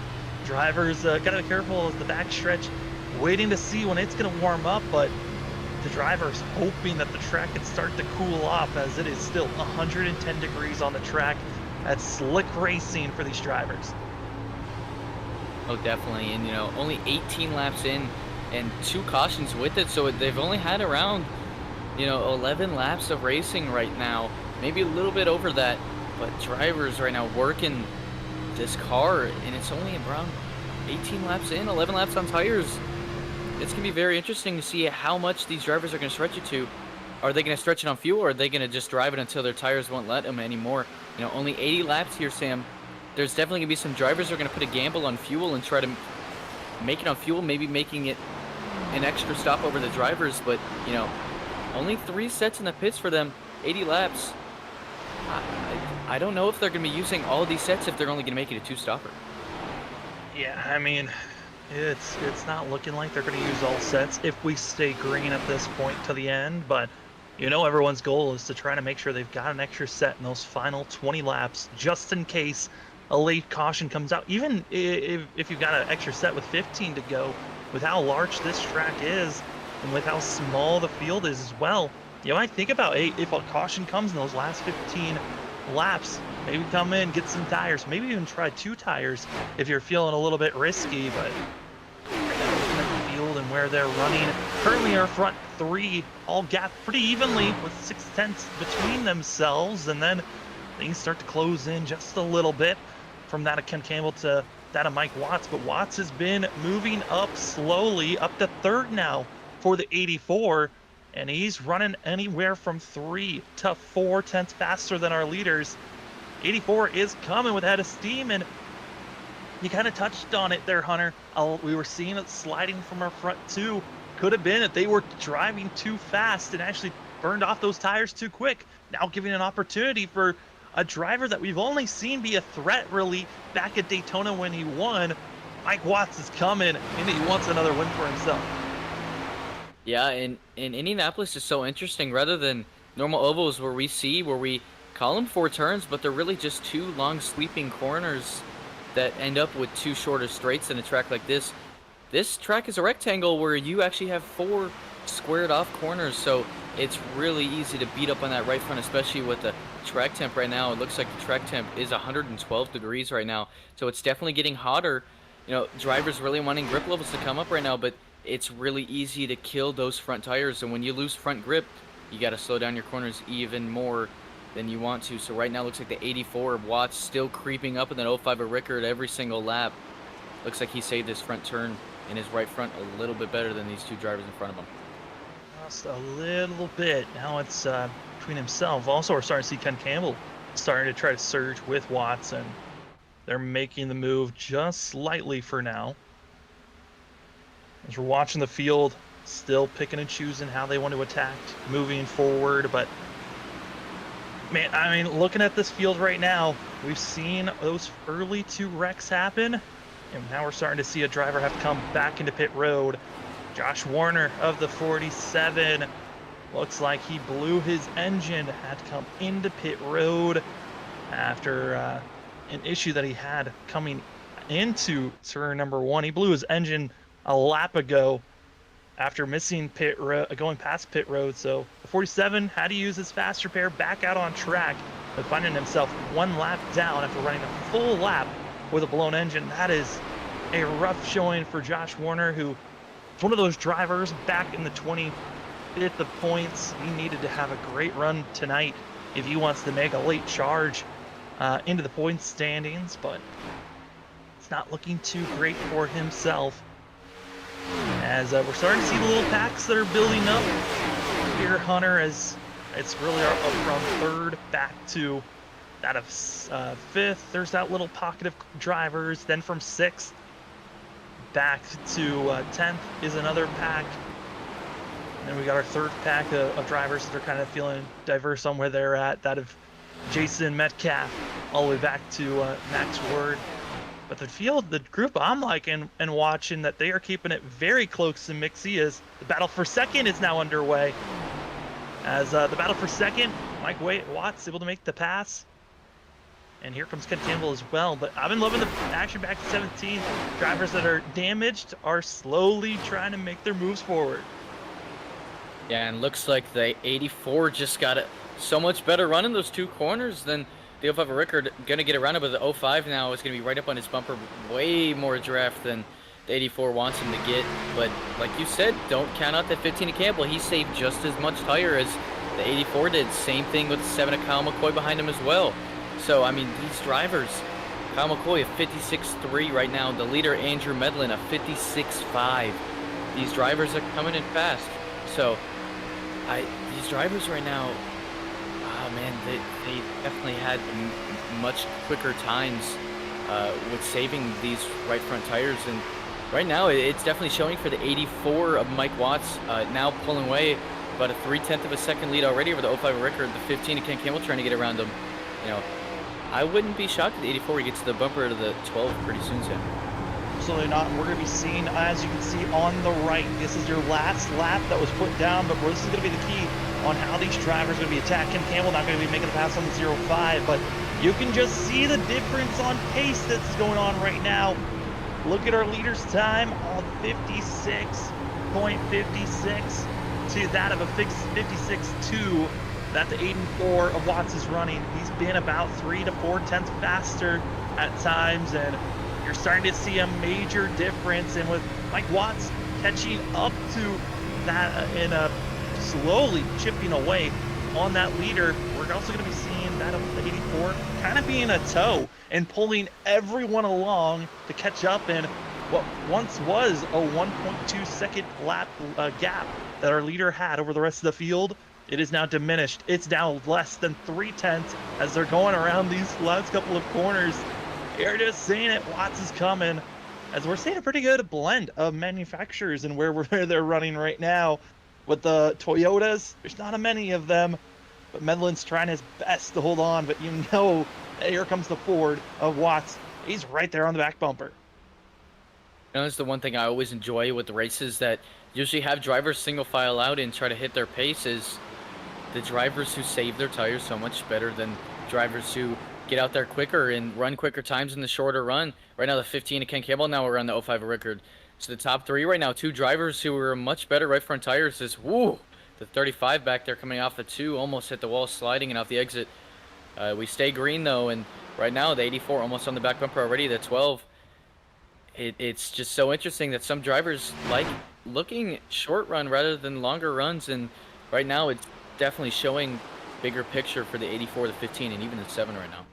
drivers got to be careful as the backstretch, waiting to see when it's going to warm up, but the drivers hoping that the track could start to cool off, as it is still 110 degrees on the track. That's slick racing for these drivers. Oh, definitely. And only 18 laps in and 2 cautions with it, so they've only had around 11 laps of racing right now, maybe a little bit over that, but drivers right now working this car, and it's only around 18 laps in, 11 laps on tires. It's gonna be very interesting to see how much these drivers are gonna stretch it to. Are they gonna stretch it on fuel, or are they gonna just drive it until their tires won't let them anymore? Only 80 laps here, Sam. There's definitely gonna be some drivers who are gonna put a gamble on fuel and try to make it on fuel, maybe making it an extra stop over the drivers, but only 3 sets in the pits for them, 80 laps. I don't know if they're going to be using all of these sets if they're only going to make it a 2-stopper. Yeah, I mean, it's not looking like they're going to use all sets if we stay green at this point to the end, but everyone's goal is to try to make sure they've got an extra set in those final 20 laps just in case a late caution comes out. Even if you've got an extra set with 15 to go, with how large this track is and with how small the field is as well, you might think about if a caution comes in those last 15 laps, maybe come in, get some tires, maybe even try 2 tires if you're feeling a little bit risky. But right now, looking at the field and where they're running, currently our front 3 all gapped pretty evenly with 6/10 between themselves, and then things start to close in just a little bit from that of Ken Campbell to that of Mike Watts. But Watts has been moving up slowly, up to 3rd now for the 84, and he's running anywhere from 3 to 4 tenths faster than our leaders. 84 is coming with a head of steam, and you kind of touched on it there, Hunter. We were seeing it sliding from our front 2. Could have been that they were driving too fast and actually burned off those tires too quick. Now giving an opportunity for a driver that we've only seen be a threat really back at Daytona when he won. Mike Watts is coming, and he wants another win for himself. Yeah, and Indianapolis is so interesting. Rather than normal ovals where we call them 4 turns, but they're really just 2 long sweeping corners that end up with 2 shorter straights in a track like this. This track is a rectangle where you actually have 4 squared off corners, so it's really easy to beat up on that right front, especially with the track temp right now. It looks like the track temp is 112 degrees right now, so it's definitely getting hotter. Drivers really wanting grip levels to come up right now, but it's really easy to kill those front tires, and when you lose front grip, you got to slow down your corners even more than you want to. So right now, looks like the 84 of Watts still creeping up, and then 05 of Rickard every single lap. Looks like he saved his front turn in his right front a little bit better than these 2 drivers in front of him. Just a little bit. Now it's between himself. Also, we're starting to see Ken Campbell starting to try to surge with Watts, and they're making the move just slightly for now. As we're watching the field, still picking and choosing how they want to attack moving forward. But man, I mean, looking at this field right now, we've seen those early 2 wrecks happen, and now we're starting to see a driver have to come back into pit road. Josh Warner of the 47 looks like he blew his engine, had to come into pit road after an issue that he had coming into turn number 1. He blew his engine a lap ago after missing going past pit road. So the 47 had to use his fast repair back out on track, but finding himself 1 lap down after running a full lap with a blown engine. That is a rough showing for Josh Warner, who is one of those drivers back in the 25th of points. He needed to have a great run tonight if he wants to make a late charge into the points standings, but it's not looking too great for himself. As we're starting to see the little packs that are building up here, Hunter, as it's really up from third back to that of fifth. There's that little pocket of drivers. Then from sixth back to 10th is another pack. And then we got our third pack of drivers that are kind of feeling diverse on where they're at. That of Jason Metcalf all the way back to Max Word. But the field, the group I'm liking and watching, that they are keeping it very close and mixy, as the battle for second is now underway. As the battle for second, Mike Watts able to make the pass. And here comes Ken Campbell as well. But I've been loving the action back to 17. Drivers that are damaged are slowly trying to make their moves forward. Yeah, and looks like the 84 just got so much better run in those two corners than the 05 Rickard. Gonna get around it, but the 05 now is gonna be right up on his bumper. Way more draft than the 84 wants him to get. But like you said, don't count out that 15 of Campbell. He saved just as much tire as the 84 did. Same thing with the 7 of Kyle McCoy behind him as well. So, I mean, these drivers, Kyle McCoy a 56.3 right now. The leader, Andrew Medlin, a 56.5. These drivers are coming in fast. So, these drivers right now, oh man, they definitely had much quicker times with saving these right front tires. And right now, it's definitely showing for the 84 of Mike Watts, now pulling away about a 0.3 of a second lead already over the 05 Rickard. The 15 of Ken Campbell trying to get around him. You know, I wouldn't be shocked if the 84 he gets to the bumper to the 12 pretty soon, Sam. Absolutely not. We're going to be seeing, as you can see on the right, this is your last lap that was put down, but this is going to be the key on how these drivers are going to be attacked. Ken Campbell not going to be making the pass on the 05, but you can just see the difference on pace that's going on right now. Look at our leader's time of 56.56 to that of a 56.2 that the 84 of Watts is running. He's been about 3 to 4 tenths faster at times, and you're starting to see a major difference. And with Mike Watts catching up to that and slowly chipping away on that leader, we're also going to be seeing that of the 84 kind of being a tow and pulling everyone along to catch up in what once was a 1.2 second lap gap that our leader had over the rest of the field. It is now diminished. It's now less than 0.3 as they're going around these last couple of corners. You're just seeing it. Watts is coming, as we're seeing a pretty good blend of manufacturers and where they're running right now. With the Toyotas, there's not many of them, but Medlin's trying his best to hold on. But you know, here comes the Ford of Watts. He's right there on the back bumper. You know, that's the one thing I always enjoy with the races that usually have drivers single file out and try to hit their paces. The drivers who save their tires so much better than drivers who get out there quicker and run quicker times in the shorter run. Right now, the 15 of Ken Campbell, now we're on the 05 of Rickard. So the top three right now, two drivers who are much better right front tires is, woo, the 35 back there coming off the 2, almost hit the wall sliding and off the exit. We stay green though, and right now the 84 almost on the back bumper already, the 12. It's just so interesting that some drivers like looking short run rather than longer runs, and right now it's definitely showing bigger picture for the 84, the 15, and even the 7 right now.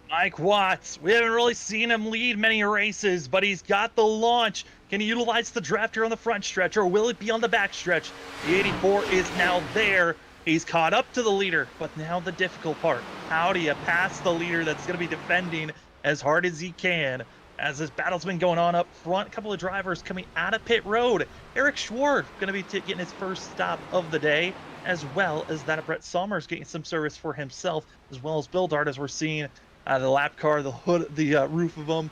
Mike Watts, we haven't really seen him lead many races, but he's got the launch. Can he utilize the draft here on the front stretch, or will it be on the back stretch? The 84 is now there. He's caught up to the leader, but now the difficult part. How do you pass the leader that's going to be defending as hard as he can? As this battle's been going on up front, a couple of drivers coming out of pit road. Eric Schwartz going to be getting his first stop of the day, as well as that of Brett Sommers getting some service for himself, as well as Bill Dart, as we're seeing the lap car, the hood, the roof of them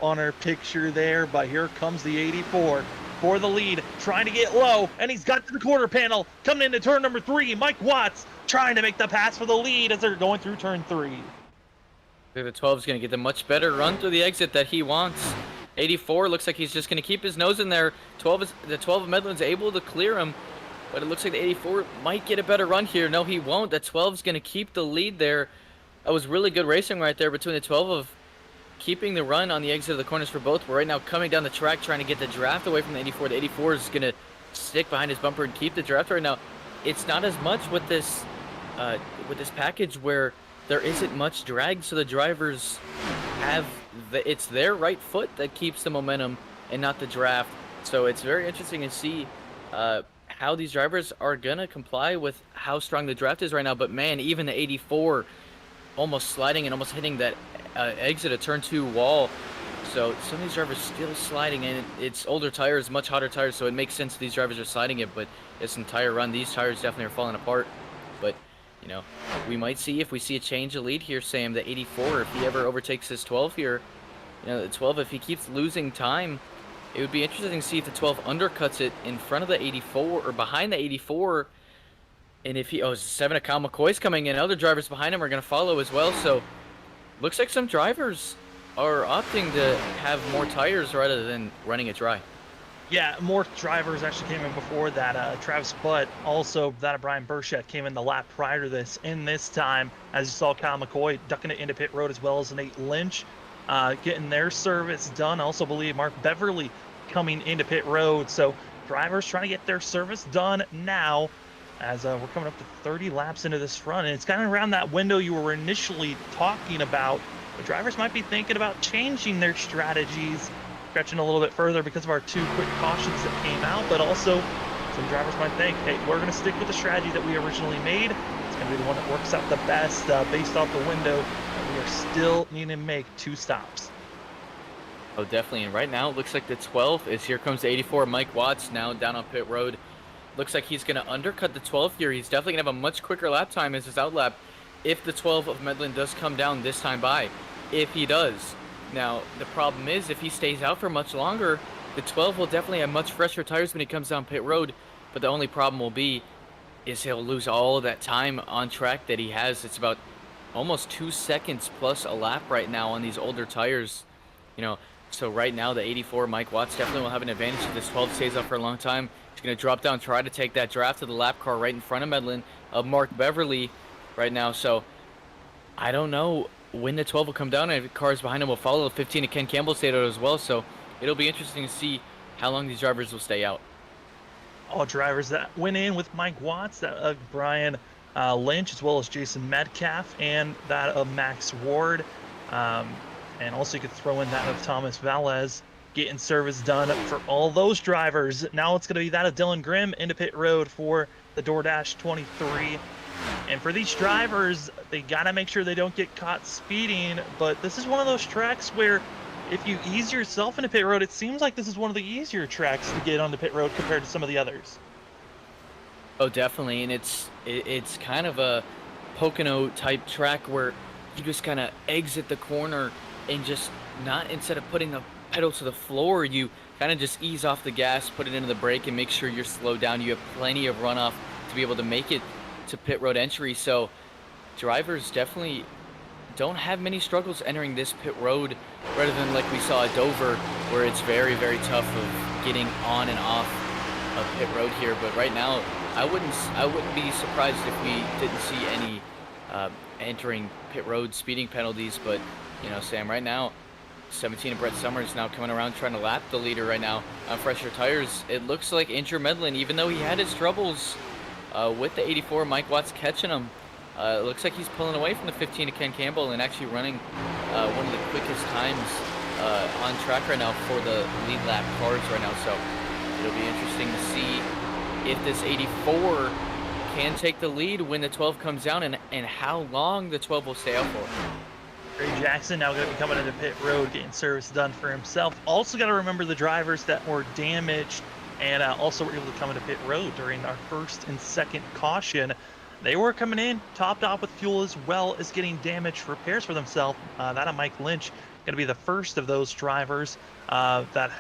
on our picture there. But here comes the 84 for the lead, trying to get low, and he's got to the quarter panel, coming into turn number 3. Mike Watts trying to make the pass for the lead as they're going through turn 3. The 12 is going to get the much better run through the exit that he wants. 84 looks like he's just going to keep his nose in there. The 12 of Medlin's able to clear him, but it looks like the 84 might get a better run here. No, he won't. The 12 is going to keep the lead there. That was really good racing right there between the 12 of keeping the run on the exit of the corners for both. But right now coming down the track trying to get the draft away from the 84. The 84 is going to stick behind his bumper and keep the draft right now. It's not as much with this package where there isn't much drag, so the drivers have it's their right foot that keeps the momentum and not the draft. So it's very interesting to see how these drivers are gonna comply with how strong the draft is right now. But man, even the 84 almost sliding and almost hitting that exit a turn 2 wall. So some of these drivers still sliding, and it's older tires, much hotter tires, so it makes sense these drivers are sliding it. But this entire run, these tires definitely are falling apart. But you know, we might see, if we see a change of lead here, Sam, the 84, if he ever overtakes his 12 here, you know, the 12, if he keeps losing time, it would be interesting to see if the 12 undercuts it in front of the 84 or behind the 84. And if he, 7 Kyle McCoy's coming in, other drivers behind him are going to follow as well. So looks like some drivers are opting to have more tires rather than running it dry. Yeah, more drivers actually came in before that. Travis Butt, also that of Brian Burchett, came in the lap prior to this. In this time, as you saw, Kyle McCoy ducking it into pit road, as well as Nate Lynch getting their service done. I also believe Mark Beverly coming into pit road. So drivers trying to get their service done now, as we're coming up to 30 laps into this run. And it's kind of around that window you were initially talking about. The drivers might be thinking about changing their strategies, stretching a little bit further because of our 2 quick cautions that came out, but also some drivers might think, hey, we're going to stick with the strategy that we originally made. It's going to be the one that works out the best based off the window that we are still needing to make 2 stops. Oh, definitely. And right now, it looks like the 12 is, here comes the 84, Mike Watts, now down on pit road. Looks like he's going to undercut the 12 here. He's definitely going to have a much quicker lap time as his outlap if the 12 of Medlin does come down this time by. If he does. Now, the problem is, if he stays out for much longer, the 12 will definitely have much fresher tires when he comes down pit road. But the only problem will be is he'll lose all that time on track that he has. It's about almost 2 seconds plus a lap right now on these older tires. You know, so right now the 84 Mike Watts definitely will have an advantage if this 12 stays up for a long time. He's going to drop down, try to take that draft of the lap car right in front of Medlin, of Mark Beverly right now. So I don't know when the 12 will come down, and if cars behind him will follow. The 15 of Ken Campbell stayed out as well, so it'll be interesting to see how long these drivers will stay out. All drivers that went in with Mike Watts, that Brian Lynch, as well as Jason Metcalf, and that of Max Ward. And also you could throw in that of Thomas Valles, getting service done for all those drivers. Now it's going to be that of Dylan Grimm into pit road for the DoorDash 23. And for these drivers, they got to make sure they don't get caught speeding. But this is one of those tracks where if you ease yourself into pit road, it seems like this is one of the easier tracks to get onto pit road compared to some of the others. Oh, definitely. And it's kind of a Pocono type track where you just kind of exit the corner and just not, instead of putting the pedal to the floor, you kind of just ease off the gas, put it into the brake, and make sure you're slowed down. You have plenty of runoff to be able to make it to pit road entry. So drivers definitely don't have many struggles entering this pit road, rather than like we saw at Dover, where it's very, very tough of getting on and off of pit road here. But right now, I wouldn't be surprised if we didn't see any entering pit road speeding penalties. But you know, Sam, right now 17 of Brett Summers now coming around trying to lap the leader right now on fresher tires. It looks like Andrew Medlin, even though he had his troubles with the 84, Mike Watts catching him. It looks like he's pulling away from the 15 of Ken Campbell and actually running one of the quickest times on track right now for the lead lap cars right now. So it'll be interesting to see if this 84 can take the lead when the 12 comes down, and how long the 12 will stay out for. Ray Jackson now going to be coming into pit road, getting service done for himself. Also got to remember the drivers that were damaged and also were able to come into pit road during our first and second caution. They were coming in topped off with fuel, as well as getting damaged repairs for themselves. That of Mike Lynch, going to be the first of those drivers that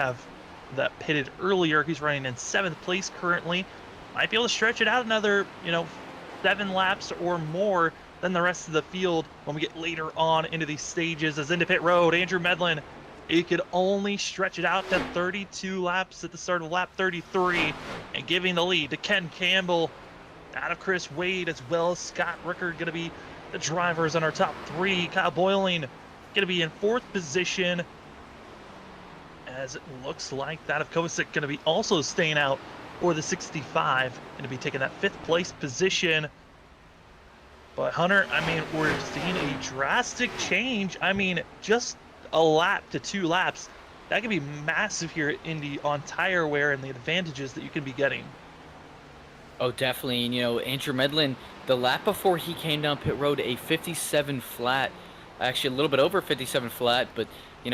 pitted earlier. He's running in 7th place currently. Might be able to stretch it out another, 7 laps or more than the rest of the field when we get later on into these stages. As into pit road, Andrew Medlin, he could only stretch it out to 32 laps at the start of lap 33, and giving the lead to Ken Campbell, out of Chris Wade, as well as Scott Rickard, going to be the drivers on our top 3. Kyle Boyling going to be in 4th position, as it looks like that of Kovacic going to be also staying out for the 65, going to be taking that 5th place position. But Hunter, I mean, we're seeing a drastic change. I mean, just a lap to 2 laps, that could be massive here at Indy on tire wear and the advantages that you can be getting. Oh, definitely. And, Andrew Medlin, the lap before he came down pit road, a 57 flat, actually a little bit over 57 flat, but,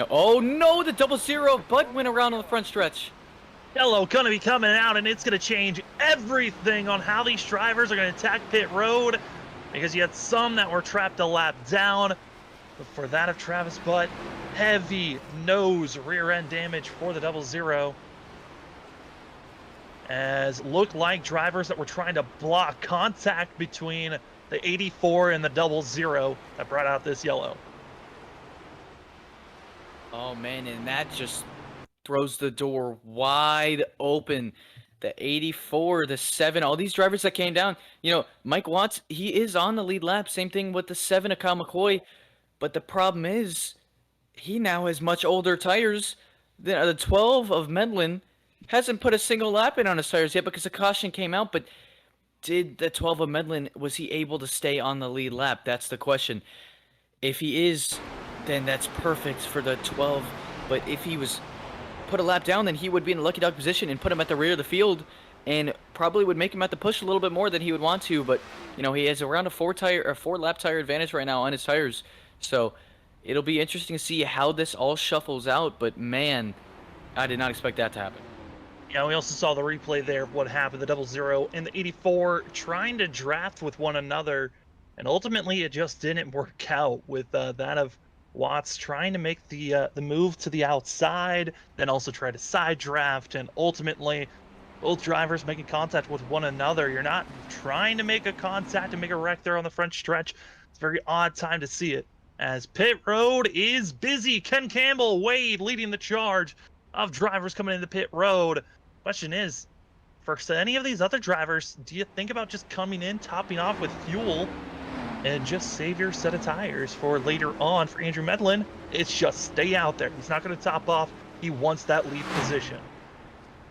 oh no, the double zero, Bud went around on the front stretch. Yellow gonna be coming out, and it's gonna change everything on how these drivers are gonna attack pit road, because you had some that were trapped a lap down. But for that of Travis Butt, heavy nose rear end damage for the double zero. As looked like drivers that were trying to block contact between the 84 and the double zero that brought out this yellow. Oh man, and that just throws the door wide open. The 84, the 7, all these drivers that came down. Mike Watts, he is on the lead lap. Same thing with the 7 of Kyle McCoy. But the problem is, he now has much older tires. The 12 of Medlin hasn't put a single lap in on his tires yet because the caution came out. But did the 12 of Medlin, was he able to stay on the lead lap? That's the question. If he is, then that's perfect for the 12. But if he was put a lap down, then he would be in a lucky dog position and put him at the rear of the field and probably would make him have to push a little bit more than he would want to. But, he has around a 4 lap tire advantage right now on his tires. So it'll be interesting to see how this all shuffles out. But, man, I did not expect that to happen. Yeah, we also saw the replay there of what happened. The double zero and the 84 trying to draft with one another. And ultimately, it just didn't work out with that of Watts trying to make the move to the outside, then also try to side draft, and ultimately both drivers making contact with one another. You're not trying to make a contact and make a wreck there on the front stretch. It's a very odd time to see it, as pit road is busy. Ken Campbell, Wade leading the charge of drivers coming into pit road. Question is, for any of these other drivers, do you think about just coming in, topping off with fuel, and just save your set of tires for later on? For Andrew Medlin, it's just stay out there. He's not going to top off. He wants that lead position.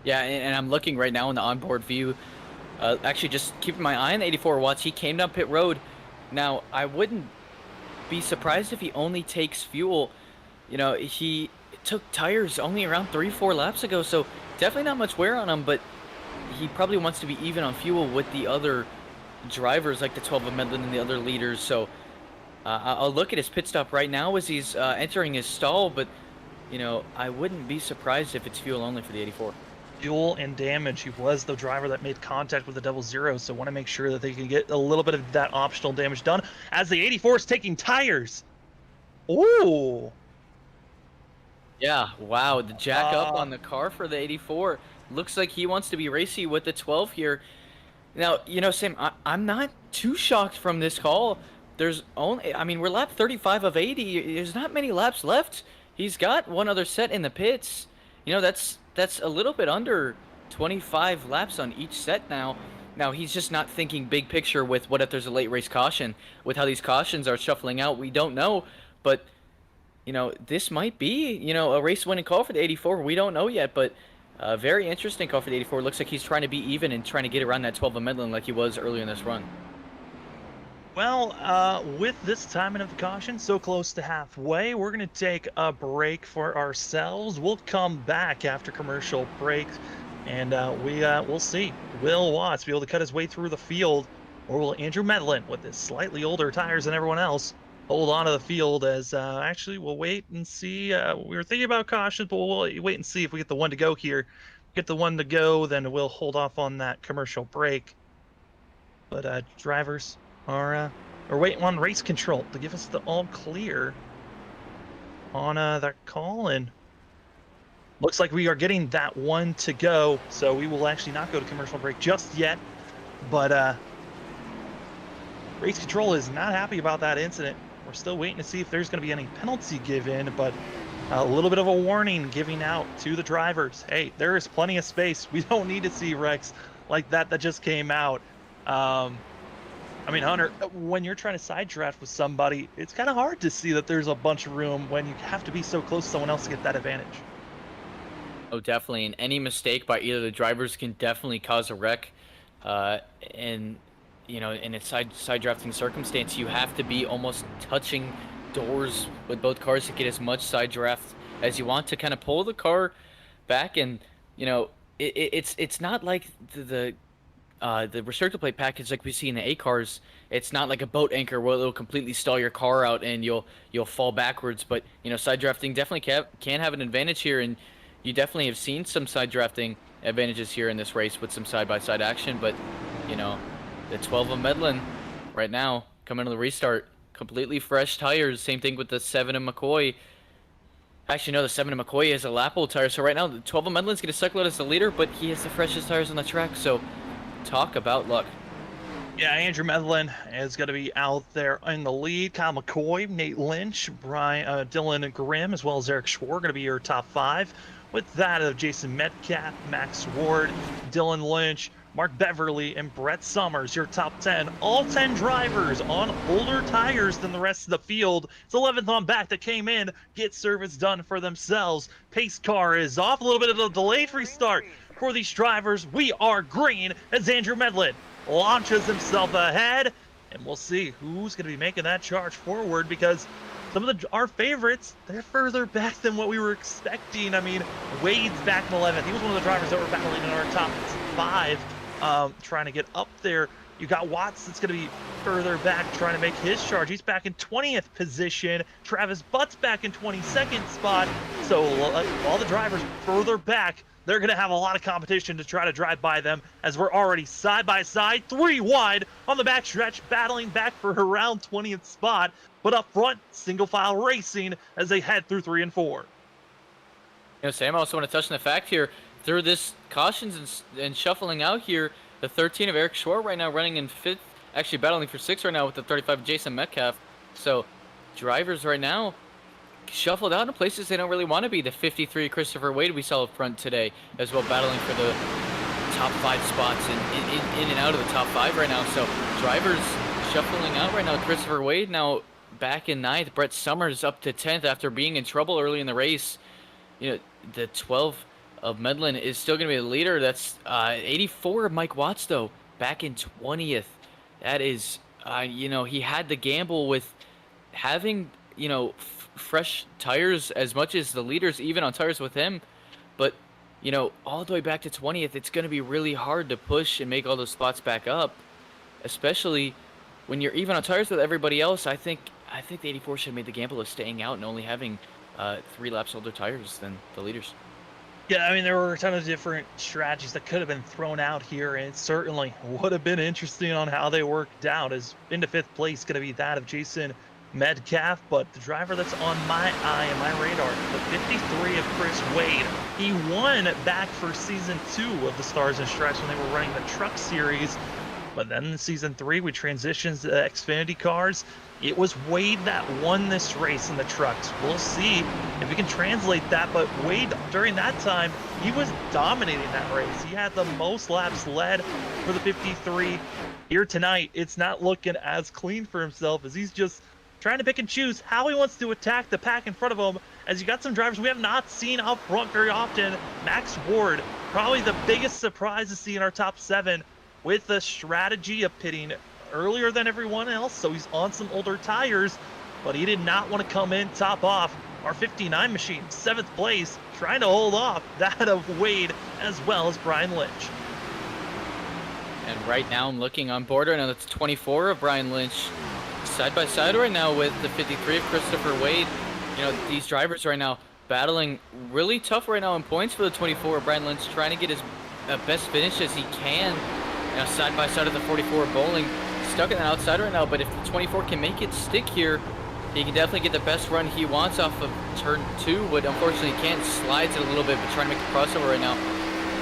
Yeah, and I'm looking right now in the onboard view. Actually, just keeping my eye on the 84 Watts. He came down pit road. Now, I wouldn't be surprised if he only takes fuel. He took tires only around 3-4 laps ago, so definitely not much wear on him, but he probably wants to be even on fuel with the other drivers like the 12 of Medlin and the other leaders. So I'll look at his pit stop right now as he's entering his stall, but I wouldn't be surprised if it's fuel only for the 84. Fuel and damage. He was the driver that made contact with the double zero, so want to make sure that they can get a little bit of that optional damage done as the 84 is taking tires. Ooh. Yeah, wow, the jack up on the car for the 84. Looks like he wants to be racy with the 12 here. Now, Sam, I'm not too shocked from this call. There's only, we're lap 35 of 80. There's not many laps left. He's got one other set in the pits. That's a little bit under 25 laps on each set now. Now, he's just not thinking big picture with what if there's a late race caution. With how these cautions are shuffling out, we don't know. But, this might be, a race-winning call for the 84. We don't know yet, but very interesting call for the 84. Looks like he's trying to be even and trying to get around that 12 of Medlin like he was earlier in this run. Well, with this timing of the caution so close to halfway, we're going to take a break for ourselves. We'll come back after commercial breaks, and we'll see. Will Watts be able to cut his way through the field, or will Andrew Medlin, with his slightly older tires than everyone else, hold on to the field? As actually, we'll wait and see. We were thinking about caution, but we'll wait and see if we get the one to go here. Get the one to go, then we'll hold off on that commercial break. But drivers are waiting on race control to give us the all clear on that call, and looks like we are getting that one to go, so we will actually not go to commercial break just yet. But race control is not happy about that incident. We're still waiting to see if there's going to be any penalty given, but a little bit of a warning giving out to the drivers. Hey, there is plenty of space. We don't need to see wrecks like that just came out. Hunter, when you're trying to side draft with somebody, it's kind of hard to see that there's a bunch of room when you have to be so close to someone else to get that advantage. Oh, definitely. And any mistake by either of the drivers can definitely cause a wreck. And, in a side drafting circumstance, you have to be almost touching doors with both cars to get as much side draft as you want to kind of pull the car back. And it's not like the restrictor plate package like we see in the A cars. It's not like a boat anchor where it'll completely stall your car out and you'll fall backwards. But side drafting definitely can have an advantage here, and you definitely have seen some side drafting advantages here in this race with some side-by-side action. But the 12 of Medlin right now coming to the restart, completely fresh tires. Same thing with the 7 of McCoy. Actually, no, the 7 of McCoy is a lap old tire. So right now, the 12 of Medlin's going to cycle out as the leader, but he has the freshest tires on the track. So talk about luck. Yeah, Andrew Medlin is going to be out there in the lead. Kyle McCoy, Nate Lynch, Dylan Grimm, as well as Eric Schwarr going to be your top 5. With that of Jason Metcalf, Max Ward, Dylan Lynch, Mark Beverly, and Brett Summers, your top 10. All 10 drivers on older tires than the rest of the field. It's 11th on back that came in, get service done for themselves. Pace car is off, a little bit of a delayed restart for these drivers. We are green as Andrew Medlin launches himself ahead, and we'll see who's going to be making that charge forward, because some of our favorites, they're further back than what we were expecting. I mean, Wade's back in 11th. He was one of the drivers that were battling in our top 5, trying to get up there. You got Watts that's going to be further back trying to make his charge. He's back in 20th position. Travis Butt's back in 22nd spot. So all the drivers further back, they're going to have a lot of competition to try to drive by them, as we're already side by side, 3 wide on the backstretch, battling back for around 20th spot. But up front, single file racing as they head through 3 and 4. Sam, I also want to touch on the fact here, through this cautions and shuffling out here, the 13 of Eric Schwarr right now running in 5th, actually battling for 6th right now with the 35 of Jason Metcalf. So drivers right now shuffled out in places they don't really want to be. The 53 Christopher Wade we saw up front today as well, battling for the top 5 spots and in and out of the top 5 right now. So drivers shuffling out right now. Christopher Wade now back in 9th. Brett Summers up to 10th after being in trouble early in the race. The 12 of Medlin is still going to be the leader. That's 84 of Mike Watts, though, back in 20th. That is, he had the gamble with having, fresh tires as much as the leaders, even on tires with him. But, all the way back to 20th, it's going to be really hard to push and make all those spots back up, especially when you're even on tires with everybody else. I think the 84 should have made the gamble of staying out and only having 3 laps older tires than the leaders. Yeah, I mean, there were a ton of different strategies that could have been thrown out here, and it certainly would have been interesting on how they worked out. As into 5th place going to be that of Jason Metcalf, but the driver that's on my eye and my radar, the 53 of Chris Wade, he won back for season 2 of the Stars and Stripes when they were running the Truck Series. But then in season 3, we transitioned to Xfinity cars. It was Wade that won this race in the trucks. We'll see if we can translate that. But Wade, during that time, he was dominating that race. He had the most laps led for the 53. Here tonight, it's not looking as clean for himself, as he's just trying to pick and choose how he wants to attack the pack in front of him, as you got some drivers we have not seen up front very often. Max Ward, probably the biggest surprise to see in our top 7, with the strategy of pitting earlier than everyone else, so he's on some older tires, but he did not want to come in top off. Our 59 machine, 7th place, trying to hold off that of Wade as well as Brian Lynch. And right now I'm looking on board right now, that's 24 of Brian Lynch side by side right now with the 53 of Christopher Wade. These drivers right now battling really tough right now in points for the 24 of Brian Lynch, trying to get his best finish as he can. Side by side of the 44 Bowling, stuck in the outside right now, but if the 24 can make it stick here, he can definitely get the best run he wants off of turn 2, but unfortunately he can't. Slides it a little bit, but trying to make the crossover right now.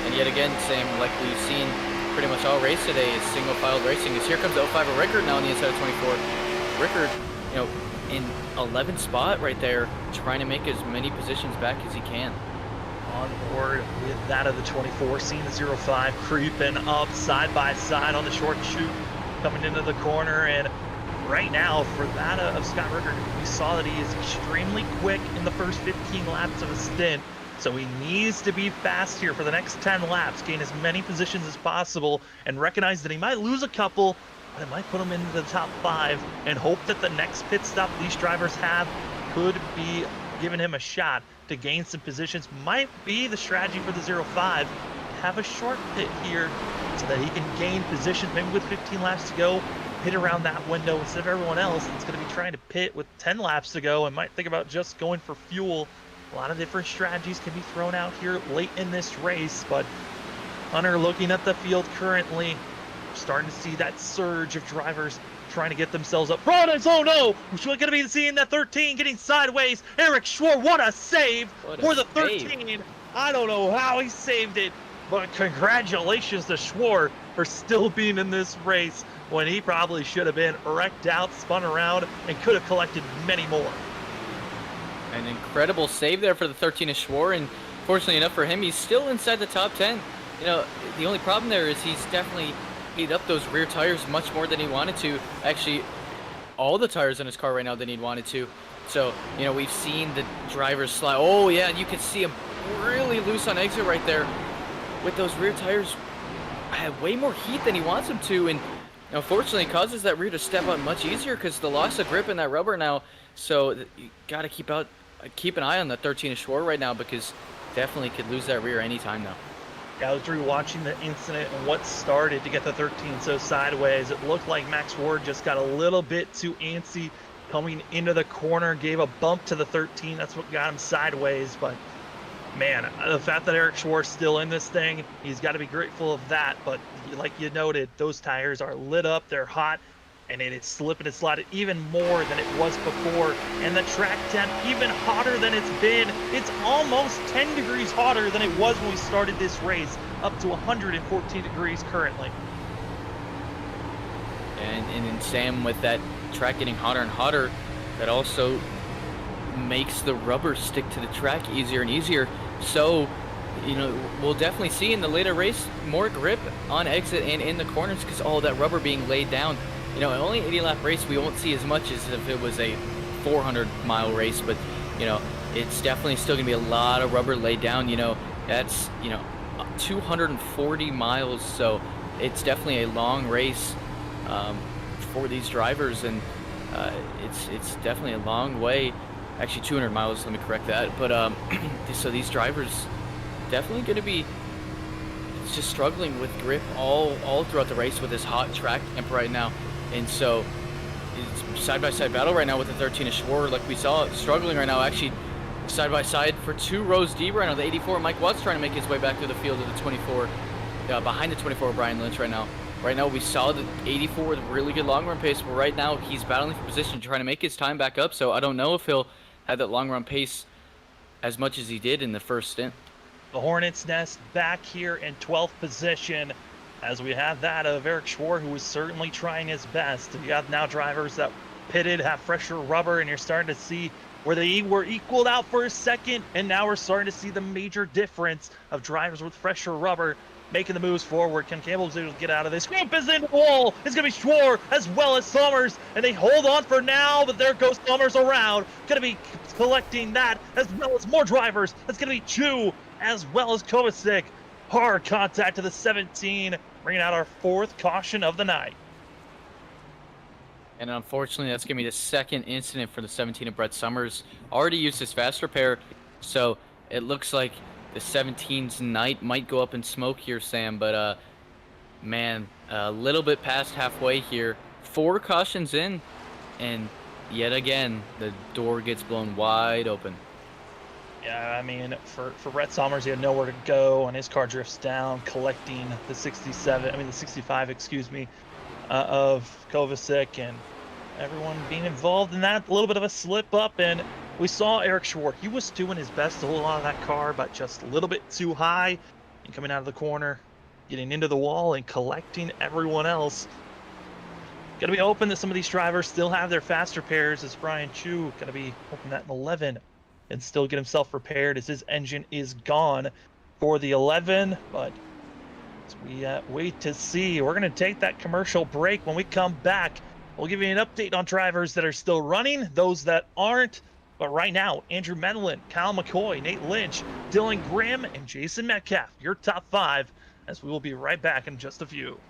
And yet again, same like we've seen pretty much all race today, is single filed racing. As here comes 05 of Rickard now on the inside of 24. Rickard, in 11th spot right there, trying to make as many positions back as he can. On board with that of the 24, seeing the 05 creeping up side by side on the short chute, coming into the corner. And right now, for that of Scott Rickard, we saw that he is extremely quick in the first 15 laps of a stint. So he needs to be fast here for the next 10 laps, gain as many positions as possible, and recognize that he might lose a couple, but it might put him into the top 5 and hope that the next pit stop these drivers have could be giving him a shot to gain some positions. Might be the strategy for the 05. Have a short pit here so that he can gain positions, maybe with 15 laps to go, pit around that window instead of everyone else that's going to be trying to pit with 10 laps to go and might think about just going for fuel. A lot of different strategies can be thrown out here late in this race, but Hunter, looking at the field currently, starting to see that surge of drivers trying to get themselves up front. Oh no, we're going to be seeing that 13 getting sideways. Eric Schwartz, what a save for the 13. I don't know how he saved it, but congratulations to Schwartz for still being in this race when he probably should have been wrecked out, spun around, and could have collected many more. An incredible save there for the 13 of Schwartz, and fortunately enough for him, he's still inside the top 10. You know, the only problem there is he's definitely heat up those rear tires much more than he wanted to. Actually, all the tires in his car right now than he wanted to. So, you know, we've seen the drivers slide. Oh, yeah, and you can see him really loose on exit right there with those rear tires. Had way more heat than he wants them to, and unfortunately it causes that rear to step out much easier because the loss of grip in that rubber now. So you got to keep an eye on the 13 of Schwartz right now, because definitely could lose that rear anytime now. Yeah, I was rewatching the incident and what started to get the 13 so sideways. It looked like Max Ward just got a little bit too antsy coming into the corner, gave a bump to the 13. That's what got him sideways. But man, the fact that Eric Schwartz still in this thing, he's got to be grateful of that. But like you noted, those tires are lit up, they're hot, and it is slipping and sliding even more than it was before. And the track temp even hotter than it's been. It's almost 10 degrees hotter than it was when we started this race, up to 114 degrees currently. And Sam, with that track getting hotter and hotter, that also makes the rubber stick to the track easier and easier. So, you know, we'll definitely see in the later race more grip on exit and in the corners because all that rubber being laid down. You know, only 80-lap race, we won't see as much as if it was a 400-mile race, but, you know, it's definitely still going to be a lot of rubber laid down. You know, that's, you know, 240 miles, so it's definitely a long race for these drivers, and it's definitely a long way. Actually, 200 miles, let me correct that. But so these drivers definitely going to be just struggling with grip all throughout the race with this hot track temp right now. And so it's side-by-side battle right now with the 13 of Schwartz, like we saw, struggling right now, actually side-by-side for 2 rows deep right now. The 84, Mike Watts trying to make his way back to the field of the 24, behind the 24, Brian Lynch right now. Right now we saw the 84 with really good long run pace, but right now he's battling for position, trying to make his time back up. So I don't know if he'll have that long run pace as much as he did in the first stint. The Hornet's Nest back here in 12th position, as we have that of Eric Schwartz, who is certainly trying his best. You got now drivers that pitted, have fresher rubber, and you're starting to see where they were equaled out for a second, and now we're starting to see the major difference of drivers with fresher rubber making the moves forward. Can Campbell able to get out of this? Group is in the wall. It's going to be Schwartz as well as Summers, and they hold on for now, but there goes Summers around. Going to be collecting that as well as more drivers. That's going to be Chu as well as Kovacic. Hard contact to the 17, bringing out our 4th caution of the night. And unfortunately, that's going to be the second incident for the 17 of Brett Summers. Already used his fast repair, so it looks like the 17's night might go up in smoke here, Sam. But, man, a little bit past halfway here. 4 cautions in, and yet again, the door gets blown wide open. Yeah, I mean, for Brett Summers, he had nowhere to go, and his car drifts down, collecting the 65, excuse me, of Kovacic, and everyone being involved in that. A little bit of a slip up, and we saw Eric Schwartz. He was doing his best to hold on to that car, but just a little bit too high, and coming out of the corner, getting into the wall, and collecting everyone else. Going to be hoping that some of these drivers still have their fast repairs, as Brian Chu going to be hoping that in 11 and still get himself repaired as his engine is gone for the 11. But as we wait to see, we're going to take that commercial break. When we come back, we'll give you an update on drivers that are still running, those that aren't. But right now, Andrew Medlin, Kyle McCoy, Nate Lynch, Dylan Grimm, and Jason Metcalf, your top 5, as we will be right back in just a few.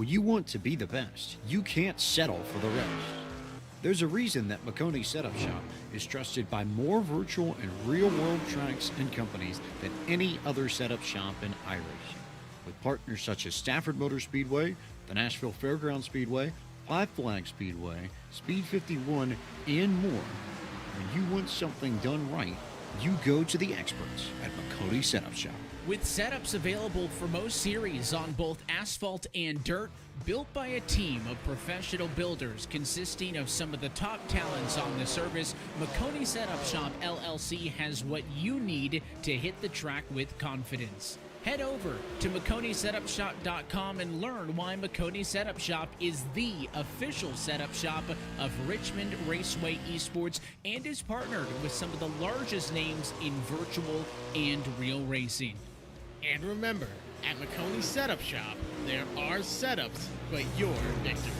you want to be the best, you can't settle for the rest. There's a reason that McConey Setup Shop is trusted by more virtual and real-world tracks and companies than any other setup shop in iRacing. With partners such as Stafford Motor Speedway, the Nashville Fairgrounds Speedway, Five Flag Speedway, Speed 51, and more. When you want something done right, you go to the experts at McConey Setup Shop. With setups available for most series on both asphalt and dirt, built by a team of professional builders consisting of some of the top talents on the service, McConey Setup Shop LLC has what you need to hit the track with confidence. Head over to McConeySetupShop.com and learn why McConey Setup Shop is the official setup shop of Richmond Raceway Esports and is partnered with some of the largest names in virtual and real racing. And remember, at McConey Setup Shop, there are setups, but your victories.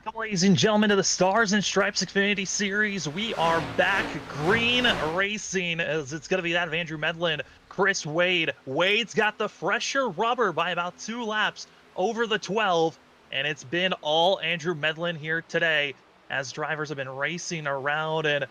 Welcome, ladies and gentlemen, to the Stars and Stripes Xfinity Series. We are back green racing, as it's going to be that of Andrew Medlin, Chris Wade. Wade's got the fresher rubber by about 2 laps over the 12, and it's been all Andrew Medlin here today as drivers have been racing around and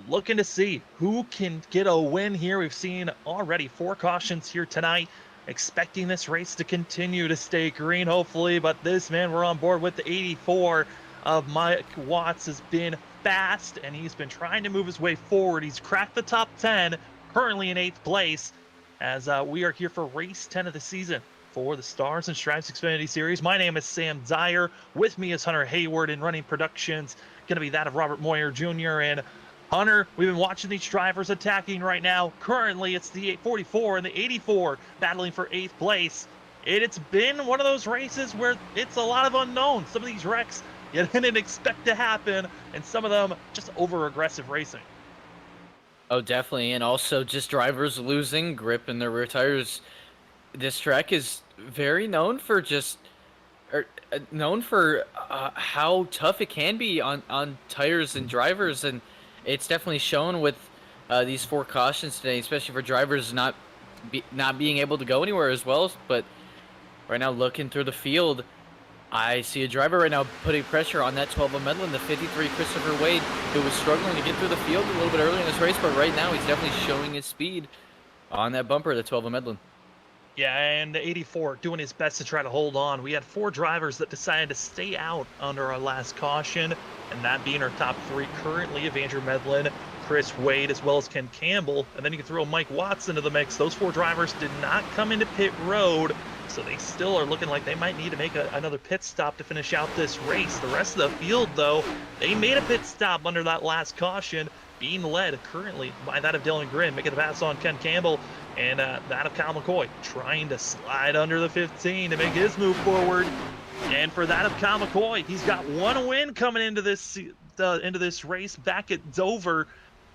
looking to see who can get a win here. We've seen already 4 cautions here tonight. Expecting this race to continue to stay green, hopefully, but this, man, we're on board with the 84 of Mike Watts. Has been fast, and he's been trying to move his way forward. He's cracked the top 10, currently in 8th place, as we are here for race 10 of the season for the Stars and Stripes Xfinity Series. My name is Sam Dyer. With me is Hunter Hayward, in running productions, going to be that of Robert Moyer Jr. And Hunter, we've been watching these drivers attacking right now. Currently, it's the 44 and the 84 battling for 8th place. It's been one of those races where it's a lot of unknowns. Some of these wrecks you didn't expect to happen, and some of them just over-aggressive racing. Oh, definitely, and also just drivers losing grip in their rear tires. This track is very known for how tough it can be on tires and drivers, and it's definitely shown with these 4 cautions today, especially for drivers not being able to go anywhere as well. But right now, looking through the field, I see a driver right now putting pressure on that 12 of Medlin, the 53 Christopher Wade, who was struggling to get through the field a little bit earlier in this race, but right now he's definitely showing his speed on that bumper, the 12 of Medlin. Yeah, and the 84 doing his best to try to hold on. We had 4 drivers that decided to stay out under our last caution, and that being our top 3 currently of Andrew Medlin, Chris Wade, as well as Ken Campbell. And then you can throw Mike Watts into the mix. Those 4 drivers did not come into pit road, so they still are looking like they might need to make another pit stop to finish out this race. The rest of the field, though, they made a pit stop under that last caution, being led currently by that of Dylan Grimm, making a pass on Ken Campbell, and that of Kyle McCoy trying to slide under the 15 to make his move forward. And for that of Kyle McCoy, he's got 1 win coming into this race back at Dover.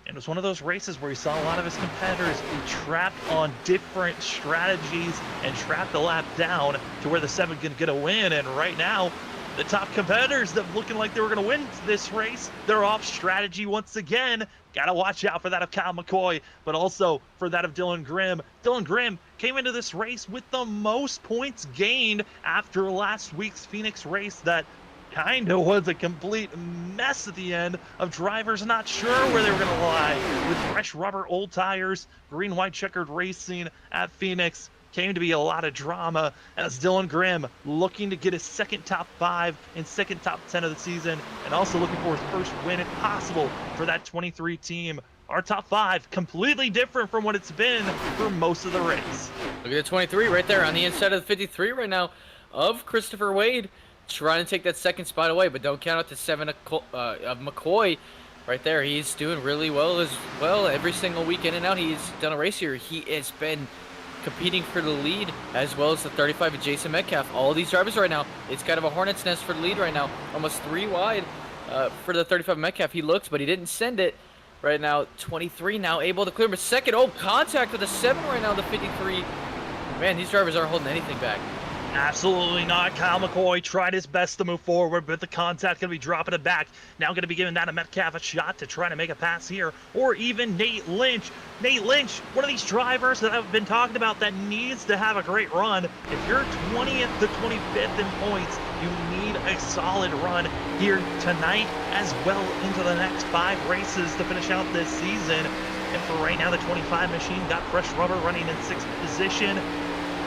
And it was one of those races where he saw a lot of his competitors be trapped on different strategies and trapped the lap down to where the 7 can get a win. And right now, the top competitors that looking like they were going to win this race, they're off strategy once again. Got to watch out for that of Kyle McCoy, but also for that of Dylan Grimm. Dylan Grimm came into this race with the most points gained after last week's Phoenix race that kind of was a complete mess at the end of drivers not sure where they were going to lie. With fresh rubber, old tires, green-white checkered racing at Phoenix, came to be a lot of drama as Dylan Grimm looking to get his 2nd top 5 and 2nd top 10 of the season, and also looking for his 1st win if possible for that 23 team. Our top 5 completely different from what it's been for most of the race. Look at the 23 right there on the inside of the 53 right now of Christopher Wade, trying to take that 2nd spot away, but don't count out the 7 of McCoy right there. He's doing really well as well every single week in and out. He's done a race here. He has been competing for the lead, as well as the 35 of Jason Metcalf. All these drivers right now, it's kind of a hornet's nest for the lead right now. Almost 3 wide for the 35 of Metcalf. He looks, but he didn't send it. Right now, 23 now able to clear him. 2nd, oh, contact with the 7 right now, the 53. Man, these drivers aren't holding anything back. Absolutely not. Kyle McCoy tried his best to move forward, but the contact going to be dropping it back. Now going to be giving that a Metcalf a shot to try to make a pass here, or even Nate Lynch. Nate Lynch, one of these drivers that I've been talking about that needs to have a great run. If you're 20th to 25th in points, you need a solid run here tonight, as well into the next 5 races to finish out this season. And for right now, the 25 machine got fresh rubber running in 6th position.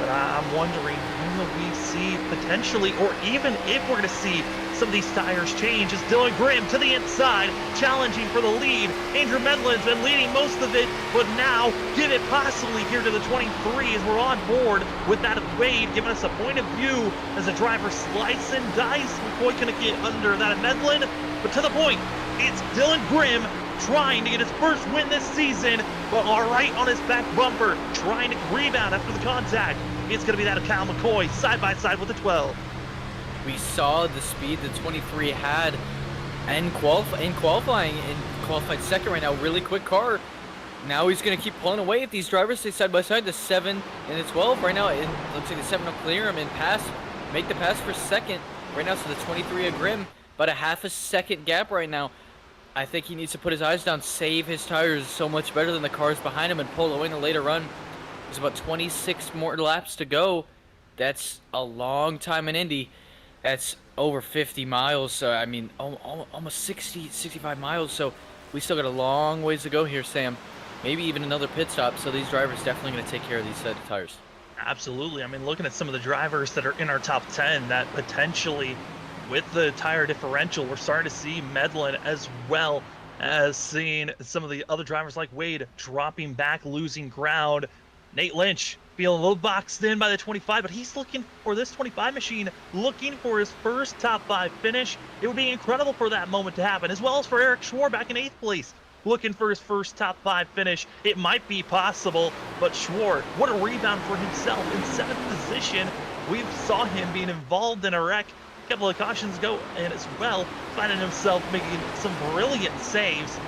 But I'm wondering, when will we see potentially, or even if we're going to see some of these tires change, as Dylan Grimm to the inside, challenging for the lead. Andrew Medlin's been leading most of it, but now give it possibly here to the 23 as we're on board with that of Wade, giving us a point of view as the driver slice and dice. McCoy couldn't get under that of Medlin, but to the point, it's Dylan Grimm trying to get his first win this season, but all right on his back bumper, trying to rebound after the contact. It's going to be that of Kyle McCoy, side by side with the 12. We saw the speed the 23 had in qualifying, and qualified second right now. Really quick car. Now he's going to keep pulling away. If these drivers stay side by side, the 7 and the 12 right now, it looks like the 7 will clear him and make the pass for second right now. So the 23 of Grimm, about a half a second gap right now. I think he needs to put his eyes down, save his tires so much better than the cars behind him, and pull away in the later run. There's about 26 more laps to go. That's a long time in Indy. That's over 50 miles, so I mean, almost 65 miles, so we still got a long ways to go here, Sam. Maybe even another pit stop, so these drivers definitely going to take care of these set of tires. Absolutely. I mean, looking at some of the drivers that are in our top 10, that potentially, with the tire differential, we're starting to see Medlin, as well as seeing some of the other drivers like Wade dropping back, losing ground. Nate Lynch feeling a little boxed in by the 25, but he's looking for this 25 machine, looking for his first top 5 finish. It would be incredible for that moment to happen, as well as for Eric Schwarr back in 8th place, looking for his first top 5 finish. It might be possible, but Schwarr, what a rebound for himself in 7th position. We saw him being involved in a wreck a couple of cautions ago, and as well, finding himself making some brilliant saves.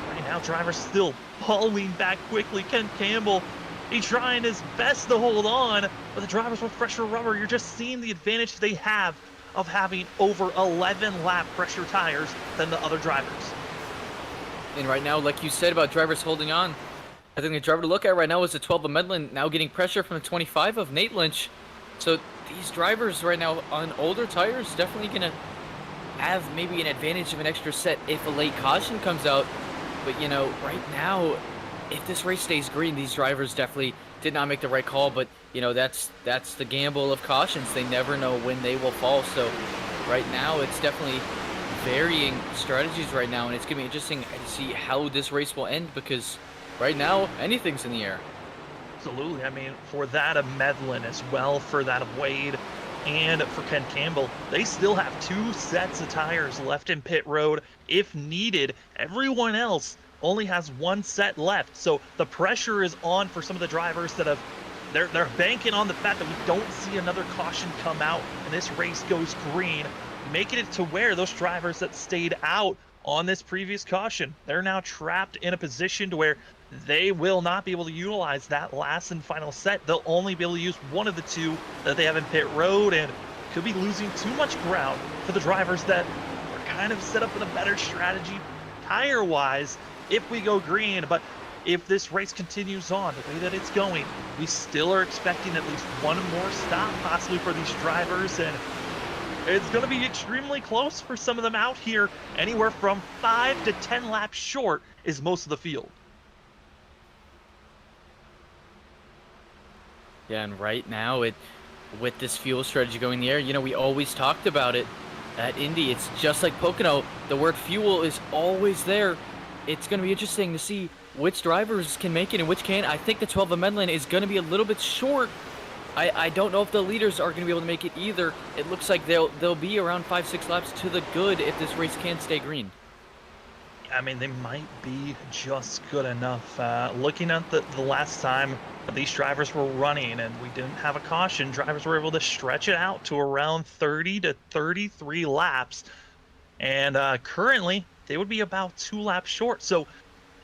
Right now, drivers still falling back quickly. Ken Campbell, he's trying his best to hold on, but the drivers with fresher rubber, you're just seeing the advantage they have of having over 11 lap pressure tires than the other drivers. And right now, like you said about drivers holding on, I think the driver to look at right now is the 12 of Medlin, now getting pressure from the 25 of Nate Lynch. So these drivers right now on older tires definitely going to have maybe an advantage of an extra set if a late caution comes out. But, you know, right now, if this race stays green, these drivers definitely did not make the right call, but you know, that's the gamble of cautions. They never know when they will fall. So right now it's definitely varying strategies right now, and it's gonna be interesting to see how this race will end, because right now anything's in the air. Absolutely. I mean, for that of Medlin, as well for that of Wade and for Ken Campbell, they still have 2 sets of tires left in pit road if needed. Everyone else only has 1 set left, so the pressure is on for some of the drivers that have they're banking on the fact that we don't see another caution come out and this race goes green, making it to where those drivers that stayed out on this previous caution, they're now trapped in a position to where they will not be able to utilize that last and final set. They'll only be able to use one of the 2 that they have in pit road, and could be losing too much ground for the drivers that are kind of set up in a better strategy tire wise if we go green. But if this race continues on the way that it's going, we still are expecting at least 1 more stop possibly for these drivers, and it's going to be extremely close for some of them out here. Anywhere from 5 to 10 laps short is most of the field. Yeah, and right now, with this fuel strategy going in the air, you know, we always talked about it at Indy. It's just like Pocono. The word fuel is always there. It's going to be interesting to see which drivers can make it and which can't. I think the 12 of Medlin is going to be a little bit short. I don't know if the leaders are going to be able to make it either. It looks like they'll be around 5-6 laps to the good if this race can stay green. I mean, they might be just good enough. Looking at the last time these drivers were running and we didn't have a caution, drivers were able to stretch it out to around 30 to 33 laps. And currently, they would be about 2 laps short. So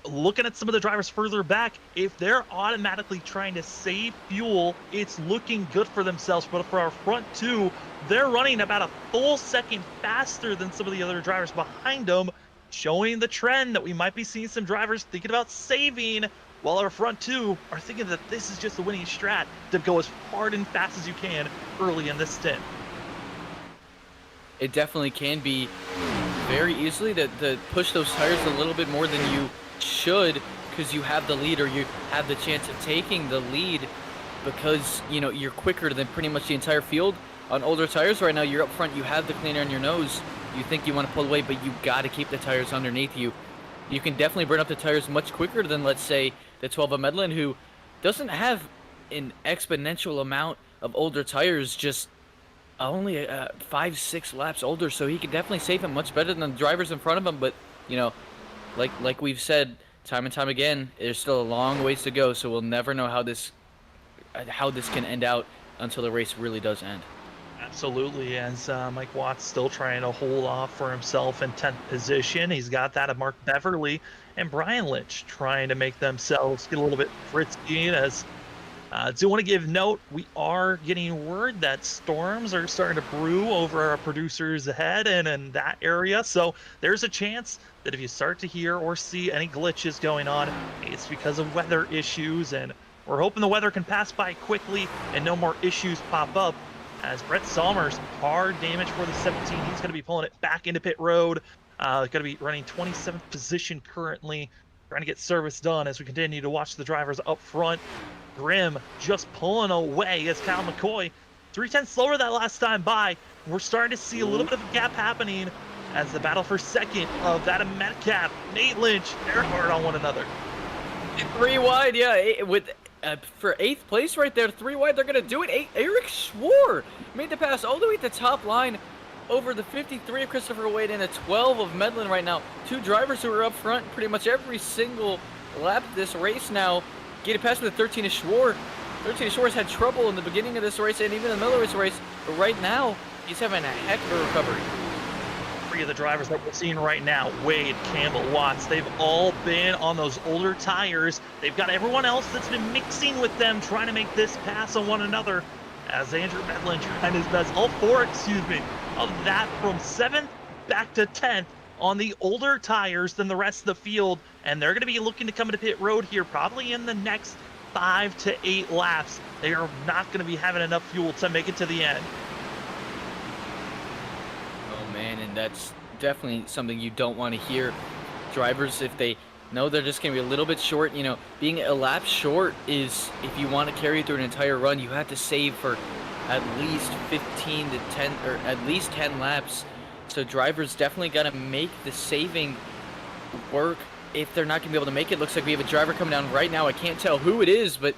looking at some of the drivers further back, if they're automatically trying to save fuel, it's looking good for themselves. But for our front 2, they're running about a full second faster than some of the other drivers behind them, showing the trend that we might be seeing some drivers thinking about saving, while our front 2 are thinking that this is just a winning strat to go as hard and fast as you can early in this stint. It definitely can be very easily to push those tires a little bit more than you should, because you have the lead, or you have the chance of taking the lead. because, you know, you're quicker than pretty much the entire field on older tires right now. You're up front, you have the cleaner on your nose, you think you want to pull away, but you got to keep the tires underneath you. You can definitely burn up the tires much quicker than, let's say, the 12 of Medlin, who doesn't have an exponential amount of older tires, just only 5-6 laps older, so he can definitely save him much better than the drivers in front of him. But, you know, like we've said time and time again, there's still a long ways to go, so we'll never know how this can end out until the race really does end. Absolutely, as Mike Watts still trying to hold off for himself in 10th position. He's got that of Mark Beverly and Brian Lynch trying to make themselves get a little bit frisky. As do want to give note, we are getting word that storms are starting to brew over our producers' head and in that area. So there's a chance that if you start to hear or see any glitches going on, it's because of weather issues, and we're hoping the weather can pass by quickly and no more issues pop up. As Brett Salmers, hard damage for the 17. He's going to be pulling it back into pit road. Going to be running 27th position currently, trying to get service done as we continue to watch the drivers up front. Grimm just pulling away as Kyle McCoy. 3/10 slower that last time by. We're starting to see a little bit of a gap happening as the battle for second of that of Metcalf, Nate Lynch, they're hard on one another. 3 wide, yeah, with for 8th place right there, 3 wide, they're going to do it. Eric Schwar made the pass all the way at the top line over the 53 of Christopher Wade and the 12 of Medlin right now. 2 drivers who are up front pretty much every single lap of this race now. Get a pass with the 13 of Schwar. 13 of Schwar's had trouble in the beginning of this race and even in the middle of this race, but right now, he's having a heck of a recovery. 3 of the drivers that we're seeing right now, Wade, Campbell, Watts, they've all been on those older tires. They've got everyone else that's been mixing with them, trying to make this pass on one another. As Andrew Medlin trying his best, all 4, of that from 7th back to 10th on the older tires than the rest of the field. And they're going to be looking to come into pit road here probably in the next 5 to 8 laps. They are not going to be having enough fuel to make it to the end. Man, and that's definitely something you don't want to hear. Drivers, if they know they're just going to be a little bit short, you know, being a lap short is, if you want to carry through an entire run, you have to save for at least 15 to 10, or at least 10 laps. So drivers definitely got to make the saving work if they're not going to be able to make it. Looks like we have a driver coming down right now. I can't tell who it is, but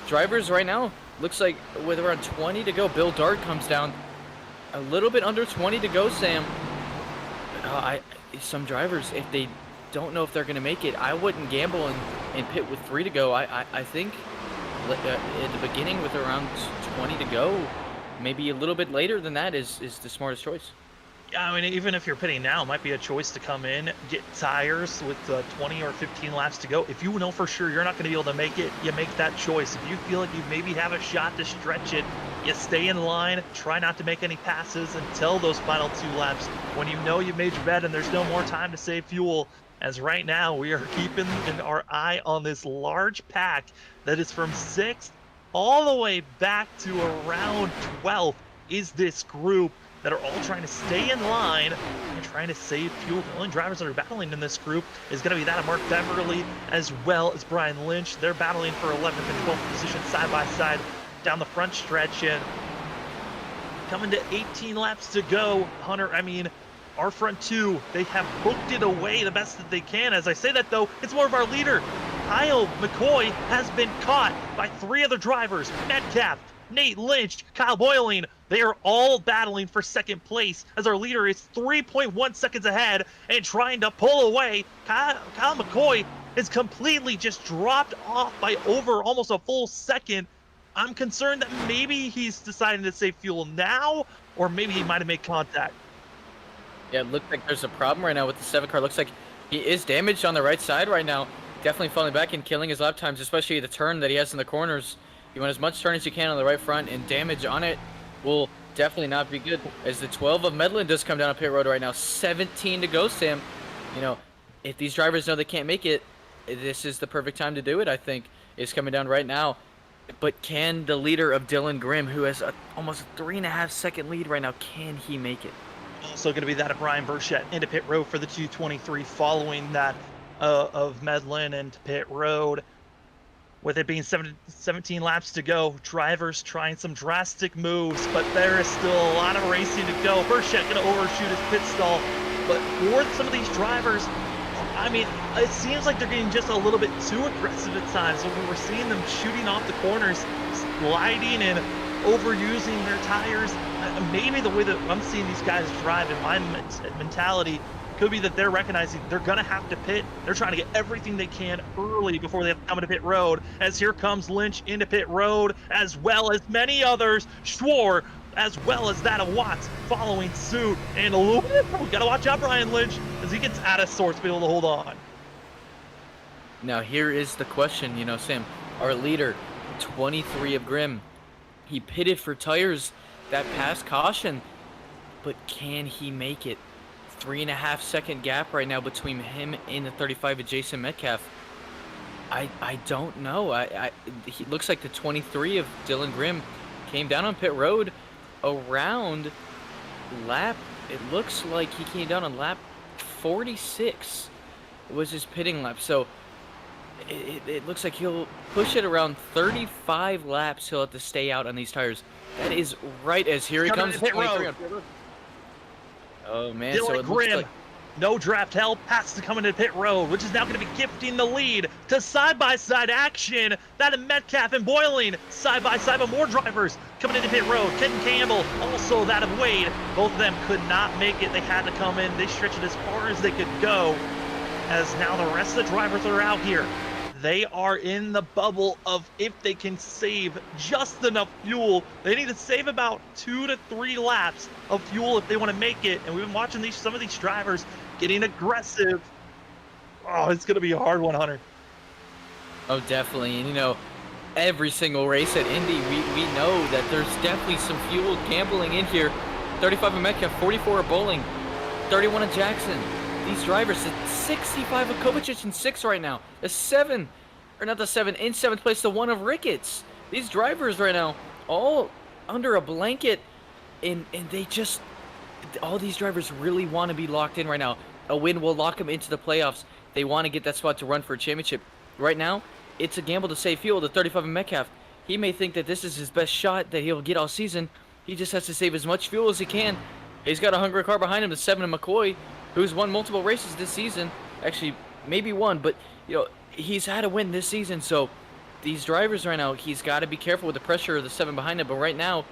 drivers right now, looks like with around 20 to go, Bill Dart comes down. A little bit under 20 to go, Sam. Some drivers, if they don't know if they're going to make it, I wouldn't gamble and pit with 3 to go. I think at the beginning with around 20 to go, maybe a little bit later than that is the smartest choice. Yeah, I mean, even if you're pitting now, it might be a choice to come in, get tires with 20 or 15 laps to go. If you know for sure you're not going to be able to make it, you make that choice. If you feel like you maybe have a shot to stretch it, you stay in line, try not to make any passes until those final 2 laps when you know you've made your bet and there's no more time to save fuel. As right now, we are keeping our eye on this large pack that is from 6th all the way back to around 12th is this group that are all trying to stay in line and trying to save fuel. The only drivers that are battling in this group is going to be that of Mark Beverly as well as Brian Lynch. They're battling for 11th and 12th position side by side down the front stretch, and coming to 18 laps to go, Hunter, I mean, our front 2, they have booked it away the best that they can. As I say that, though, it's more of our leader. Kyle McCoy has been caught by 3 other drivers, Metcalf, Nate Lynch, Kyle Boyling. They are all battling for 2nd place as our leader is 3.1 seconds ahead and trying to pull away. Kyle McCoy is completely just dropped off by over almost a full second. I'm concerned that maybe he's deciding to save fuel now, or maybe he might have made contact. Yeah, it looks like there's a problem right now with the 7 car. Looks like he is damaged on the right side right now. Definitely falling back and killing his lap times, especially the turn that he has in the corners. You want as much turn as you can on the right front, and damage on it will definitely not be good. As the 12 of Medlin does come down a pit road right now, 17 to go, Sam. You know, if these drivers know they can't make it, this is the perfect time to do it, I think, is coming down right now. But can the leader of Dylan Grimm, who has almost a 3.5-second lead right now, can he make it? Also going to be that of Brian Burchett into pit road for the 223 following that of Medlin into pit road. With it being 17 laps to go, drivers trying some drastic moves, but there is still a lot of racing to go. Bershek gonna overshoot his pit stall, but for some of these drivers, I mean, it seems like they're getting just a little bit too aggressive at times. When we're seeing them shooting off the corners, sliding and overusing their tires. Maybe the way that I'm seeing these guys drive in my mentality could be that they're recognizing they're going to have to pit. They're trying to get everything they can early before they have to come into pit road. As here comes Lynch into pit road, as well as many others. Schwar, as well as that of Watts, following suit. And we got to watch out Brian Lynch as he gets out of sorts to be able to hold on. Now here is the question, Sam, our leader, 23 of Grimm. He pitted for tires that passed caution, but can he make it? 3.5 second gap right now between him and the 35 of Jason Metcalf. I don't know. He looks like the 23 of Dylan Grimm came down on pit road around lap. It looks like he came down on lap 46. It was his pitting lap. So it looks like he'll push it around 35 laps. He'll have to stay out on these tires. That is right as here he comes. Pit road. Oh man, Dylan so it Grimm, looks like no draft help, has to come into pit road, which is now going to be gifting the lead to side-by-side action. That of Metcalf and Boiling, side-by-side, but more drivers coming into pit road. Kenton Campbell, also that of Wade. Both of them could not make it. They had to come in. They stretched it as far as they could go, as now the rest of the drivers are out here. They are in the bubble of if they can save just enough fuel. They need to save about 2 to 3 laps of fuel if they want to make it. And we've been watching some of these drivers getting aggressive. Oh, it's going to be a hard one, Hunter. Oh, definitely. And, every single race at Indy, we know that there's definitely some fuel gambling in here. 35 of Metcalf, 44 of Bowling, 31 of Jackson. These drivers, 65 of Kovacic in 6 right now. In 7th place, the 1 of Ricketts. These drivers right now, all under a blanket, and they just, all these drivers really want to be locked in right now. A win will lock them into the playoffs. They want to get that spot to run for a championship. Right now, it's a gamble to save fuel. The 35 of Metcalf, he may think that this is his best shot that he'll get all season. He just has to save as much fuel as he can. He's got a hungry car behind him, the 7 of McCoy, who's won multiple races this season. Actually, maybe one, but he's had a win this season. So these drivers right now, he's got to be careful with the pressure of the 7 behind him. But right now,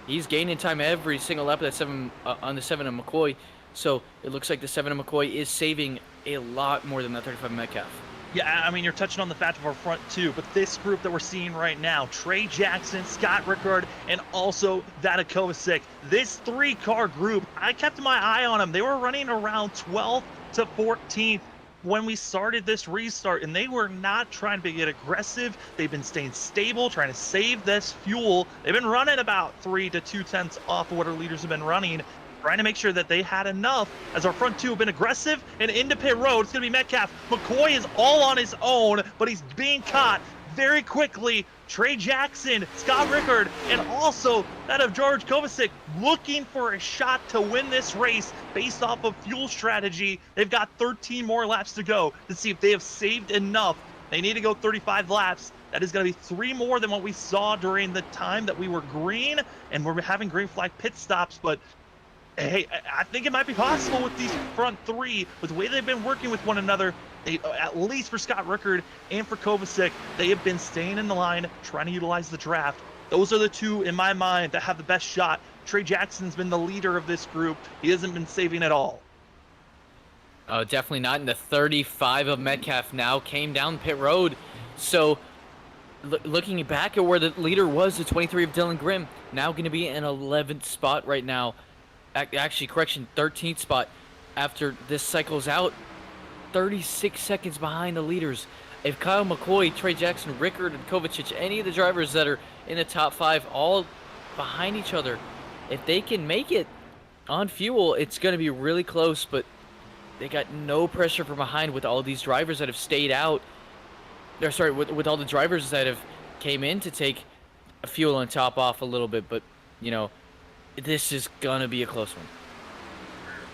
he's gaining time every single lap of that 7 on the 7 of McCoy. So it looks like the 7 of McCoy is saving a lot more than that 35 Metcalf. Yeah, I mean, you're touching on the fact of our front two, but this group that we're seeing right now, Trey Jackson, Scott Rickard, and also that of Kovacic, this 3-car group, I kept my eye on them. They were running around 12th to 14th when we started this restart, and they were not trying to get aggressive. They've been staying stable, trying to save this fuel. They've been running about 3 to 2/10 off of what our leaders have been running, trying to make sure that they had enough, as our front two have been aggressive. And into pit road, it's going to be Metcalf. McCoy is all on his own, but he's being caught very quickly. Trey Jackson, Scott Rickard, and also that of George Kovacic looking for a shot to win this race based off of fuel strategy. They've got 13 more laps to go to see if they have saved enough. They need to go 35 laps. That is going to be 3 more than what we saw during the time that we were green, and we're having green flag pit stops. But hey, I think it might be possible with these front 3, with the way they've been working with one another. At least for Scott Rickard and for Kovacic, they have been staying in the line, trying to utilize the draft. Those are the 2, in my mind, that have the best shot. Trey Jackson's been the leader of this group. He hasn't been saving at all. Oh, definitely not. And the 35 of Metcalf now came down pit road. So looking back at where the leader was, the 23 of Dylan Grimm, now going to be in 11th spot right now. Actually, 13th spot after this cycle's out. 36 seconds behind the leaders. If Kyle McCoy, Trey Jackson, Rickard, and Kovacic, any of the drivers that are in the top 5, all behind each other, if they can make it on fuel, it's going to be really close. But they got no pressure from behind with all these drivers that have stayed out. With all the drivers that have came in to take fuel and top off a little bit. But, this is going to be a close one.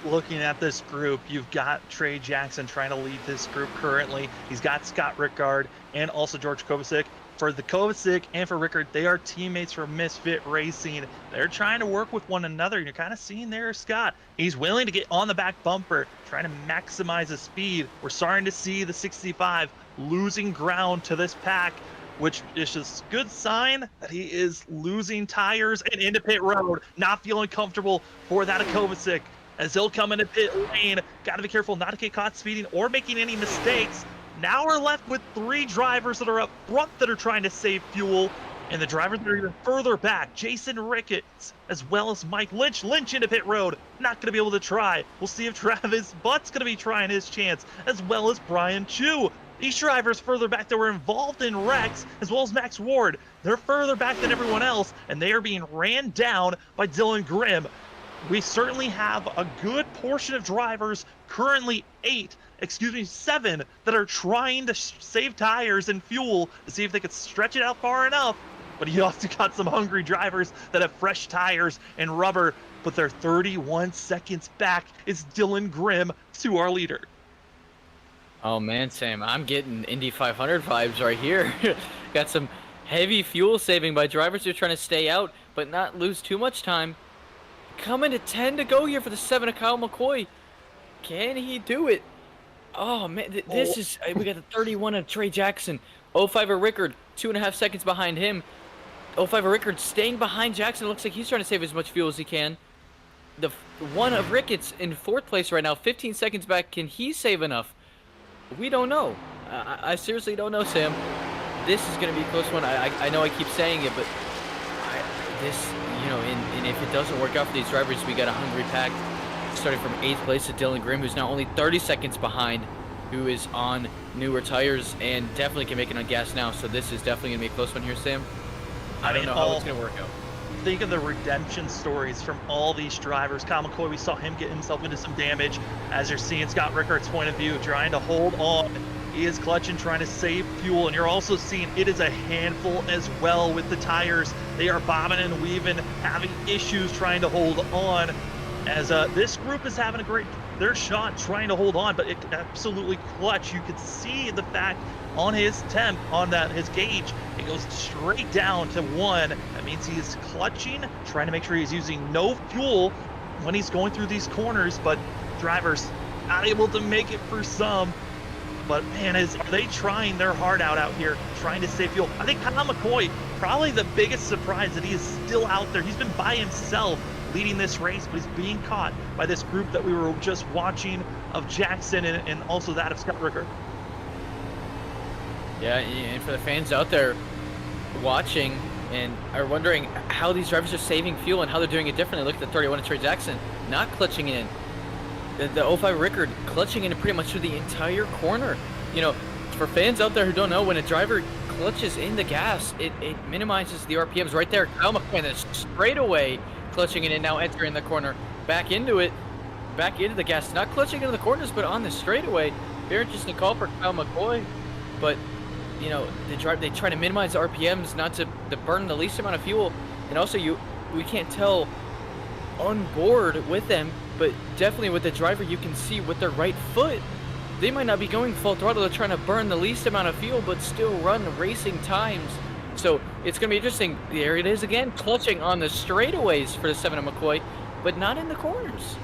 looking at this group, you've got Trey Jackson trying to lead this group currently. He's got Scott Rickard and also George Kovacic. For the Kovacic and for Rickard, they are teammates from Misfit Racing. They're trying to work with one another. You're kind of seeing there Scott. He's willing to get on the back bumper, trying to maximize his speed. We're starting to see the 65 losing ground to this pack, which is just a good sign that he is losing tires and into pit road, not feeling comfortable for that of Kovacic. As he'll come into pit lane, got to be careful not to get caught speeding or making any mistakes. Now we're left with 3 drivers that are up front that are trying to save fuel, and the drivers that are even further back, Jason Ricketts, as well as Mike Lynch. Lynch into pit road, not going to be able to try. We'll see if Travis Butt's going to be trying his chance, as well as Brian Chu. These drivers further back that were involved in wrecks, as well as Max Ward, they're further back than everyone else, and they are being ran down by Dylan Grimm. We certainly have a good portion of drivers, currently 7, that are trying to save tires and fuel to see if they could stretch it out far enough. But you also got some hungry drivers that have fresh tires and rubber, but they're 31 seconds back. Is Dylan Grimm to our leader. Oh man, Sam, I'm getting Indy 500 vibes right here. Got some heavy fuel saving by drivers who are trying to stay out, but not lose too much time. Coming to 10 to go here for the 7 of Kyle McCoy. Can he do it? Oh man, this is, we got the 31 of Trey Jackson. 05 of Rickard, 2.5 seconds behind him. 05 of Rickard staying behind Jackson. Looks like he's trying to save as much fuel as he can. The 1 of Ricketts in 4th place right now, 15 seconds back. Can he save enough? We don't know. I seriously don't know, Sam. This is going to be a close one. I know I keep saying it, but and if it doesn't work out for these drivers, we got a hungry pack starting from 8th place to Dylan Grimm, who's now only 30 seconds behind, who is on newer tires and definitely can make it on gas now. So this is definitely going to be a close one here, Sam. I don't know how it's going to work out. Think of the redemption stories from all these drivers. Kyle McCoy, we saw him get himself into some damage. As you're seeing Scott Rickard's point of view, trying to hold on. He is clutching, trying to save fuel, and you're also seeing it is a handful as well with the tires. They are bobbing and weaving, having issues trying to hold on. As this group is having their shot trying to hold on, but it absolutely clutch. You could see the fact on his temp, his gauge, it goes straight down to 1. That means he is clutching, trying to make sure he's using no fuel when he's going through these corners, but drivers not able to make it for some. But man, are they trying their heart out here, trying to save fuel? I think Kyle McCoy, probably the biggest surprise that he is still out there. He's been by himself leading this race, but he's being caught by this group that we were just watching of Jackson and also that of Scott Rickard. Yeah, and for the fans out there watching and are wondering how these drivers are saving fuel and how they're doing it differently, look at the 31 of Trey Jackson, not clutching in. The 05 Rickard clutching in pretty much through the entire corner. For fans out there who don't know, when a driver clutches in the gas, it minimizes the RPMs right there. Kyle McCoy, that's straight away clutching in and now entering the corner. Back into the gas. Not clutching into the corners, but on the straightaway. Very interesting call for Kyle McCoy. But, they try to minimize the RPMs, not to burn the least amount of fuel. And also, we can't tell on board with them, but definitely with the driver, you can see with their right foot, they might not be going full throttle. They're trying to burn the least amount of fuel, but still run racing times. So it's going to be interesting. There it is again, clutching on the straightaways for the 7 of McCoy, but not in the corners.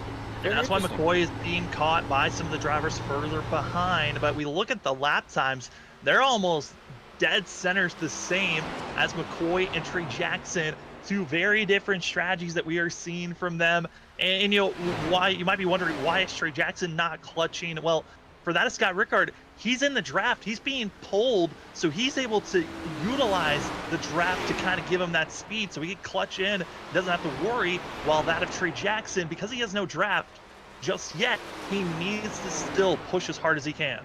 And that's why McCoy is being caught by some of the drivers further behind. But we look at the lap times, they're almost dead centers the same as McCoy and Trey Jackson. 2 very different strategies that we are seeing from them. And why you might be wondering, why is Trey Jackson not clutching? Well, for that is Scott Rickard. He's in the draft. He's being pulled, so he's able to utilize the draft to kind of give him that speed, so he can clutch in, doesn't have to worry. While that of Trey Jackson, because he has no draft just yet, he needs to still push as hard as he can.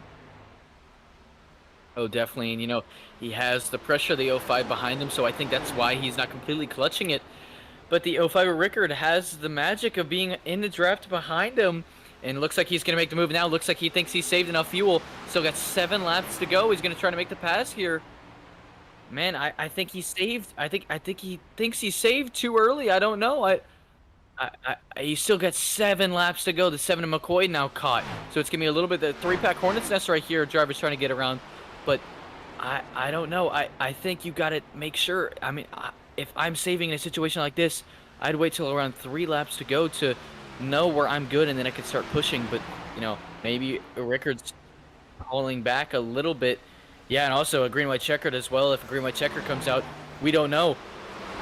Oh, definitely. And, he has the pressure of the 05 behind him, so I think that's why he's not completely clutching it. But the 05 Rickard has the magic of being in the draft behind him, and looks like he's going to make the move now. Looks like he thinks he's saved enough fuel. Still got 7 laps to go. He's going to try to make the pass here. Man, I think he saved. I think he thinks he saved too early. I don't know. You still got 7 laps to go. The 7 of McCoy now caught. So it's going to be a little bit the 3-pack Hornet's Nest right here. Driver's trying to get around. But I don't know. I think you got to make sure. I mean, if I'm saving in a situation like this, I'd wait till around 3 laps to go to know where I'm good, and then I could start pushing. But, maybe Rickard's pulling back a little bit. Yeah, and also a green-white checkered as well. If a green-white checker comes out, we don't know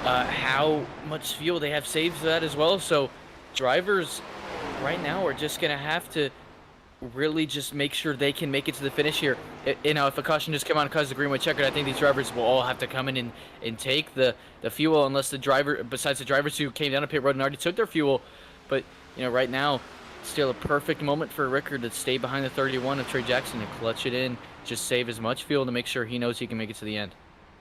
how much fuel they have saved for that as well. So drivers right now are just going to have to really just make sure they can make it to the finish here. If a caution just come out and cause the green-white checkered, I think these drivers will all have to come in and take the fuel, unless the driver, besides the drivers who came down to pit road and already took their fuel. But, right now, still a perfect moment for Rickard to stay behind the 31 of Trey Jackson and clutch it in, just save as much fuel to make sure he knows he can make it to the end.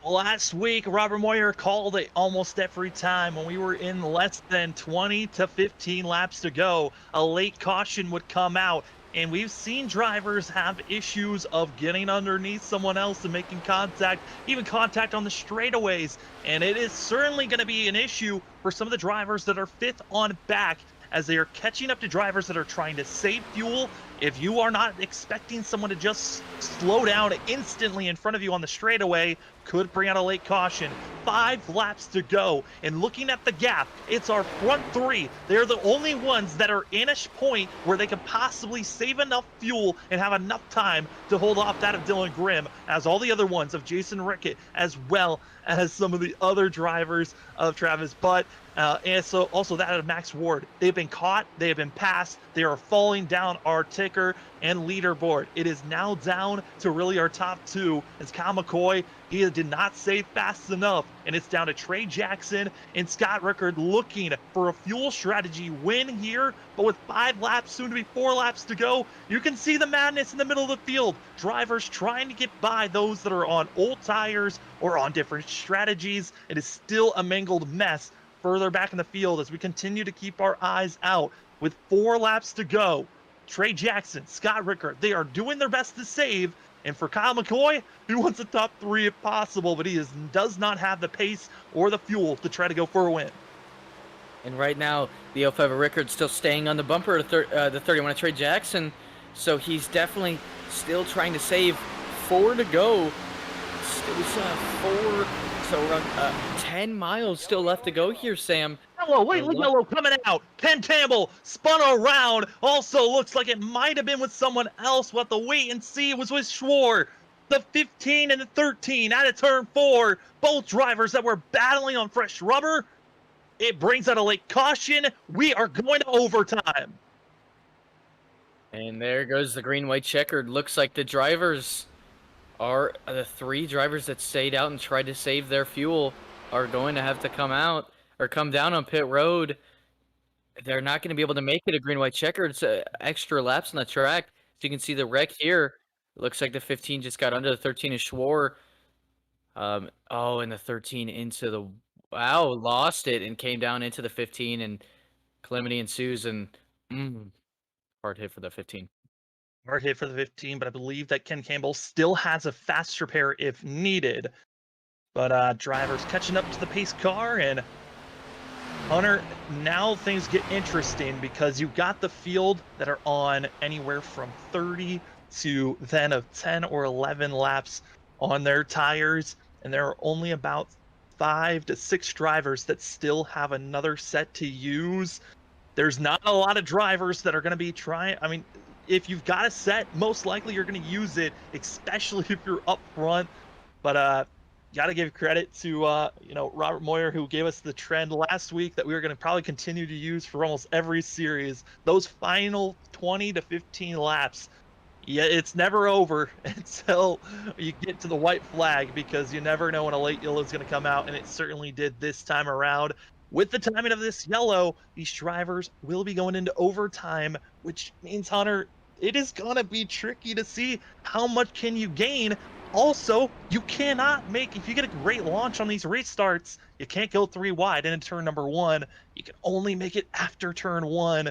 Last week, Robert Moyer called it almost every time when we were in less than 20 to 15 laps to go. A late caution would come out, and we've seen drivers have issues of getting underneath someone else and making contact, even contact on the straightaways. And it is certainly going to be an issue for some of the drivers that are 5th on back, as they are catching up to drivers that are trying to save fuel. If you are not expecting someone to just slow down instantly in front of you on the straightaway, could bring out a late caution. 5 laps to go, and looking at the gap, it's our front 3. They're the only ones that are in a point where they could possibly save enough fuel and have enough time to hold off that of Dylan Grimm, as all the other ones of Jason Rickett, as well as some of the other drivers of Travis Butt, and so also that of Max Ward. They've been caught, they have been passed, they are falling down our ticker and leaderboard. It is now down to really our top 2. It's Kyle McCoy. He did not save fast enough, and it's down to Trey Jackson and Scott Rickard looking for a fuel strategy win here. But with 5 laps, soon to be 4 laps to go, you can see the madness in the middle of the field. Drivers trying to get by those that are on old tires or on different strategies. It is still a mangled mess further back in the field as we continue to keep our eyes out. With 4 laps to go, Trey Jackson, Scott Rickard, they are doing their best to save. And for Kyle McCoy, he wants a top 3 if possible, but he does not have the pace or the fuel to try to go for a win. And right now, the 05 of Rickard still staying on the bumper of the 31 of Trey Jackson. So he's definitely still trying to save. 4 to go. Four. So around 10 miles still left to go here, Sam. Hello, wait, look, Yellow coming out. Ken Campbell spun around. Also looks like it might have been with someone else. We'll have to wait and see. It was with Schwar. The 15 and the 13 out of turn 4. Both drivers that were battling on fresh rubber. It brings out a late caution. We are going to overtime. And there goes the green-white checkered. Looks like the drivers are the 3 drivers that stayed out and tried to save their fuel are going to have to come out or come down on pit road. They're not going to be able to make it a green-white checkered. It's extra laps on the track. So you can see the wreck here. It looks like the 15 just got under the 13 of Schwar. And the 13 into the... Wow, lost it and came down into the 15, and calamity ensues, and hard hit for the 15. Hard hit for the 15, but I believe that Ken Campbell still has a fast repair if needed. But drivers catching up to the pace car, and Hunter, now things get interesting because you've got the field that are on anywhere from 30 to then of 10 or 11 laps on their tires, and there are only about 5 to 6 drivers that still have another set to use. There's not a lot of drivers that are going to be trying. I mean, if you've got a set, most likely you're going to use it, especially if you're up front. But got to give credit to Robert Moyer, who gave us the trend last week that we were going to probably continue to use for almost every series. Those final 20 to 15 laps. Yeah, it's never over until you get to the white flag, because you never know when a late yellow is going to come out, and it certainly did this time around. With the timing of this yellow, these drivers will be going into overtime, which means, Hunter, it is going to be tricky to see how much can you gain. Also, you cannot make, if you get a great launch on these restarts, you can't go 3 wide into turn number 1. You can only make it after turn 1.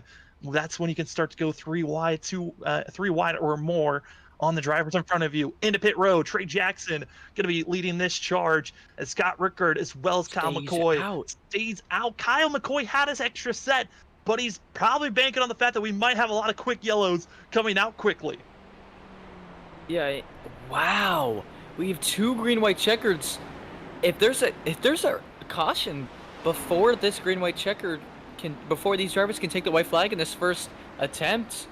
That's when you can start to go 3 wide, 3 wide or more on the drivers in front of you. Into pit road, Trey Jackson going to be leading this charge as Scott Rickard as well as Kyle McCoy stays out. Kyle McCoy had his extra set, but he's probably banking on the fact that we might have a lot of quick yellows coming out quickly. Yeah, wow. We have 2 green-white checkers. If there's a caution before this green-white checker before these drivers can take the white flag in this first attempt,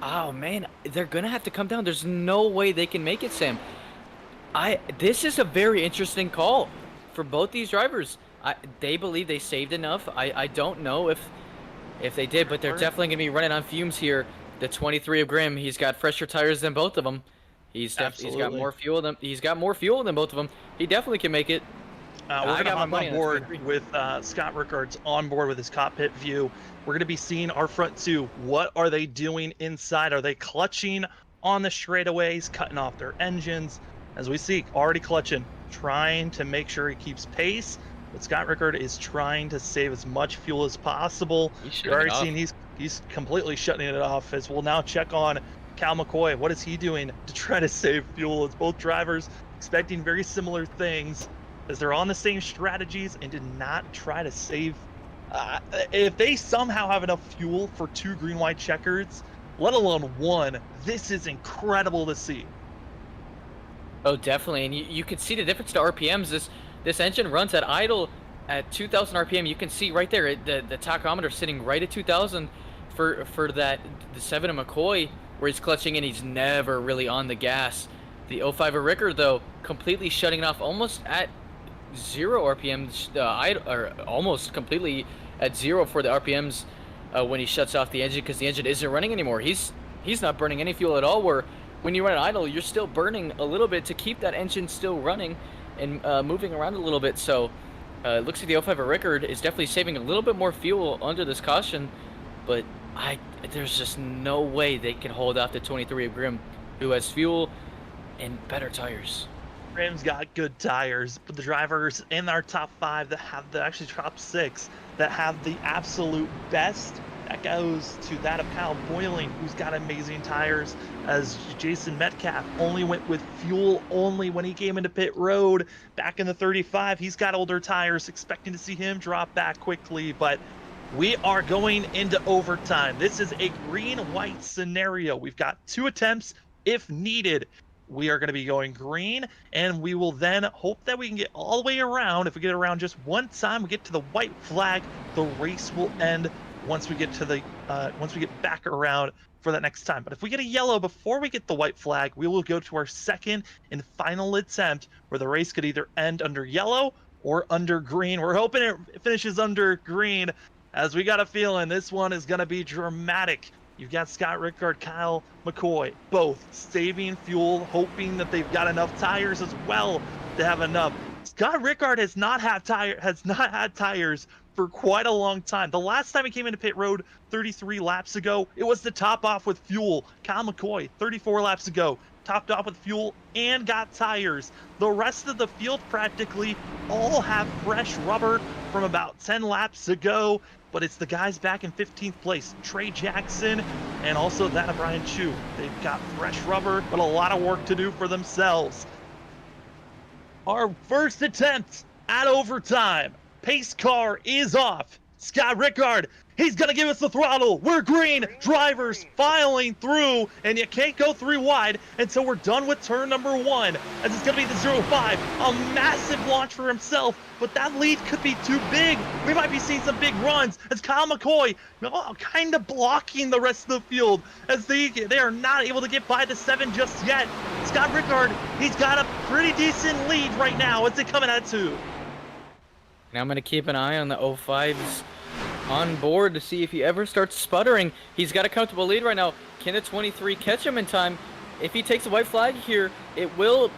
oh man, they're gonna have to come down. There's no way they can make it, Sam. This is a very interesting call for both these drivers. They believe they saved enough. I don't know if they did, but they're definitely gonna be running on fumes here. The 23 of Grimm, he's got fresher tires than both of them. He's got more fuel than both of them. He definitely can make it. We're going to hop on board with Scott Rickard's on board with his cockpit view. We're going to be seeing our front 2. What are they doing inside? Are they clutching on the straightaways, cutting off their engines? As we see, already clutching, trying to make sure he keeps pace. But Scott Rickard is trying to save as much fuel as possible. You've already seen he's completely shutting it off. As we'll now check on Cal McCoy. What is he doing to try to save fuel? It's both drivers expecting very similar things, as they're on the same strategies and did not try to save. If they somehow have enough fuel for 2 green-white checkers, let alone 1, this is incredible to see. Oh, definitely, and you can see the difference to RPMs. This engine runs at idle at 2,000 RPM. You can see right there the tachometer sitting right at 2,000 for the 7 of McCoy, where he's clutching and he's never really on the gas. The 05 of Rickard, though, completely shutting it off almost at 0 RPMs, or almost completely at 0 for the RPMs when he shuts off the engine, because the engine isn't running anymore. He's not burning any fuel at all, where when you run at idle, you're still burning a little bit to keep that engine still running and moving around a little bit. So it looks like the 05 of Rickard is definitely saving a little bit more fuel under this caution, but there's just no way they can hold off the 23 of Grimm, who has fuel and better tires. Grimm's got good tires, but the drivers in our top 5 that have actually top 6 that have the absolute best, that goes to that of Kyle Boyling, who's got amazing tires, as Jason Metcalf only went with fuel only when he came into pit road back in the 35. He's got older tires, expecting to see him drop back quickly, but we are going into overtime. This is a green-white scenario. We've got 2 attempts if needed. We are going to be going green, and we will then hope that we can get all the way around. If we get around just one time, we get to the white flag, the race will end once we get to the once we get back around for that next time. But if we get a yellow before we get the white flag, we will go to our second and final attempt, where the race could either end under yellow or under green. We're hoping it finishes under green, as we got a feeling this one is going to be dramatic. You've got Scott Rickard, Kyle McCoy, both saving fuel, hoping that they've got enough tires as well to have enough. Scott Rickard has not had tires for quite a long time. The last time he came into pit road 33 laps ago, it was to top off with fuel. Kyle McCoy, 34 laps ago, topped off with fuel and got tires. The rest of the field practically all have fresh rubber from about 10 laps ago, but it's the guys back in 15th place, Trey Jackson, and also that of Brian Chu. They've got fresh rubber, but a lot of work to do for themselves. Our first attempt at overtime. Pace car is off. Scott Rickard, he's going to give us the throttle. We're green. Drivers filing through, and you can't go 3 wide until we're done with turn number 1, as it's going to be the 0-5. A massive launch for himself, but that lead could be too big. We might be seeing some big runs, as Kyle McCoy kind of blocking the rest of the field, as they are not able to get by the 7 just yet. Scott Rickard, he's got a pretty decent lead right now as they come in at 2. Now I'm going to keep an eye on the 05's on board to see if he ever starts sputtering. He's got a comfortable lead right now. Can the 23 catch him in time? If he takes a white flag here, it will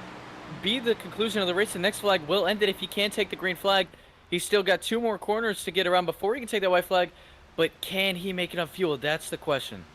be the conclusion of the race. The next flag will end it if he can't take the green flag. He's still got 2 more corners to get around before he can take that white flag, but can he make enough fuel? That's the question.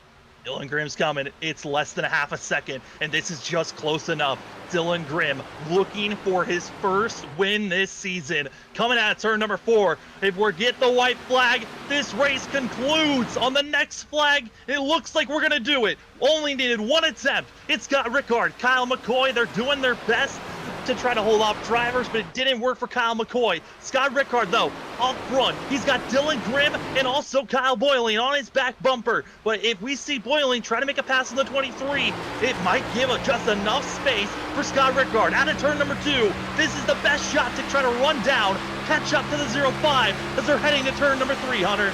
Dylan Grimm's coming. It's less than a half a second, and this is just close enough. Dylan Grimm looking for his first win this season. Coming out of turn number 4. If we get the white flag, this race concludes. On the next flag, it looks like we're going to do it. Only needed one attempt. It's Scott Rickard, Kyle McCoy. They're doing their best to try to hold off drivers, but it didn't work for Kyle McCoy. Scott Rickard, though, up front. He's got Dylan Grimm and also Kyle Boyling on his back bumper. But if we see Boyling try to make a pass on the 23, it might give just enough space for Scott Rickard. Out of turn number 2, this is the best shot to try to run down, catch up to the 05 as they're heading to turn number 3, Hunter.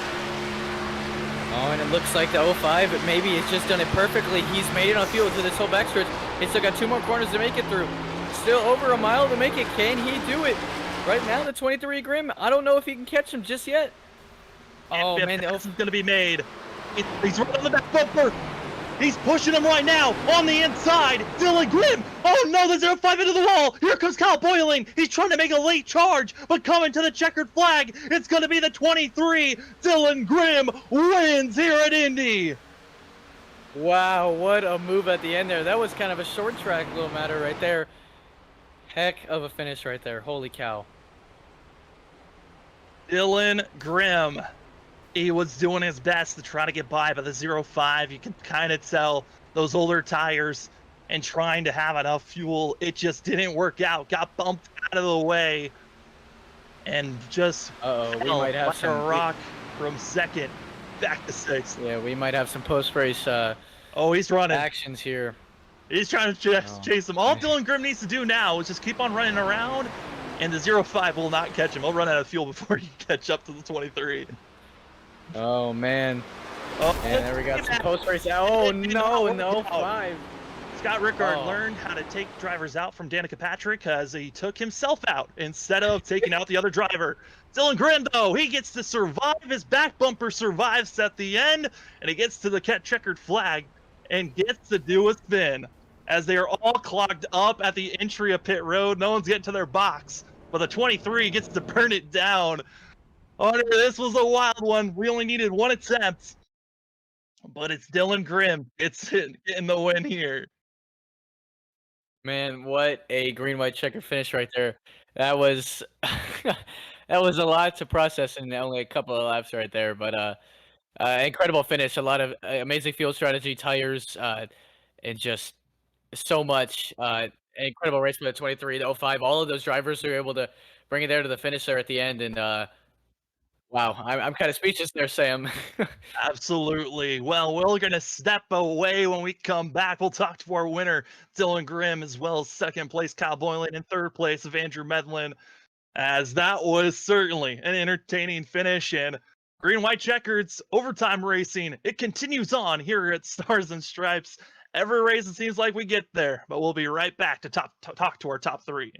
Oh, and it looks like the 05, but maybe it's just done it perfectly. He's made it on field to this whole backstretch. He's still got 2 more corners to make it through. Still over a mile to make it. Can he do it? Right now, the 23 Grimm, I don't know if he can catch him just yet. Oh, man, This is going to be made. He's right on the back bumper. He's pushing him right now on the inside. Dylan Grimm. Oh, no, the 05 into the wall. Here comes Kyle Boyling. He's trying to make a late charge, but coming to the checkered flag, it's going to be the 23. Dylan Grimm wins here at Indy. Wow, what a move at the end there. That was kind of a short track little matter right there. Heck of a finish right there. Holy cow. Dylan Grimm. He was doing his best to try to get by the 05. You can kind of tell those older tires and trying to have enough fuel. It just didn't work out. Got bumped out of the way and just We might have like some a rock from second back to 6th. Yeah, we might have some post-race Oh, he's running. actions here. He's trying to chase him. All Dylan Grimm needs to do now is just keep on running around, and the 05 will not catch him. He'll run out of fuel before he catch up to the 23. Oh, man. Oh, And there we got some post-race. Oh, no, 05. Scott Rickard Oh. learned how to take drivers out from Danica Patrick as he took himself out instead of taking out the other driver. Dylan Grimm, though, he gets to survive. His back bumper survives at the end, and he gets to the checkered flag and gets to do a spin as they are all clogged up at the entry of pit road. No one's getting to their box, but the 23 gets to burn it down. Oh, this was a wild one. We only needed one attempt, but it's Dylan Grimm. It's getting the win here. Man, what a green-white checker finish right there. That was that was a lot to process in only a couple of laps right there, but incredible finish. A lot of amazing field strategy, tires, and just so much. Incredible race by the 23, the 05. All of those drivers were able to bring it there to the finish there at the end, and wow, I'm kind of speechless there, Sam. Absolutely. Well, we're going to step away. When we come back, we'll talk to our winner, Dylan Grimm, as well as second place, Kyle Boylan, and third place of Andrew Medlin, as that was certainly an entertaining finish. And green-white checkers, overtime racing, it continues on here at Stars and Stripes. Every race, it seems like we get there, but we'll be right back to talk to our top 3.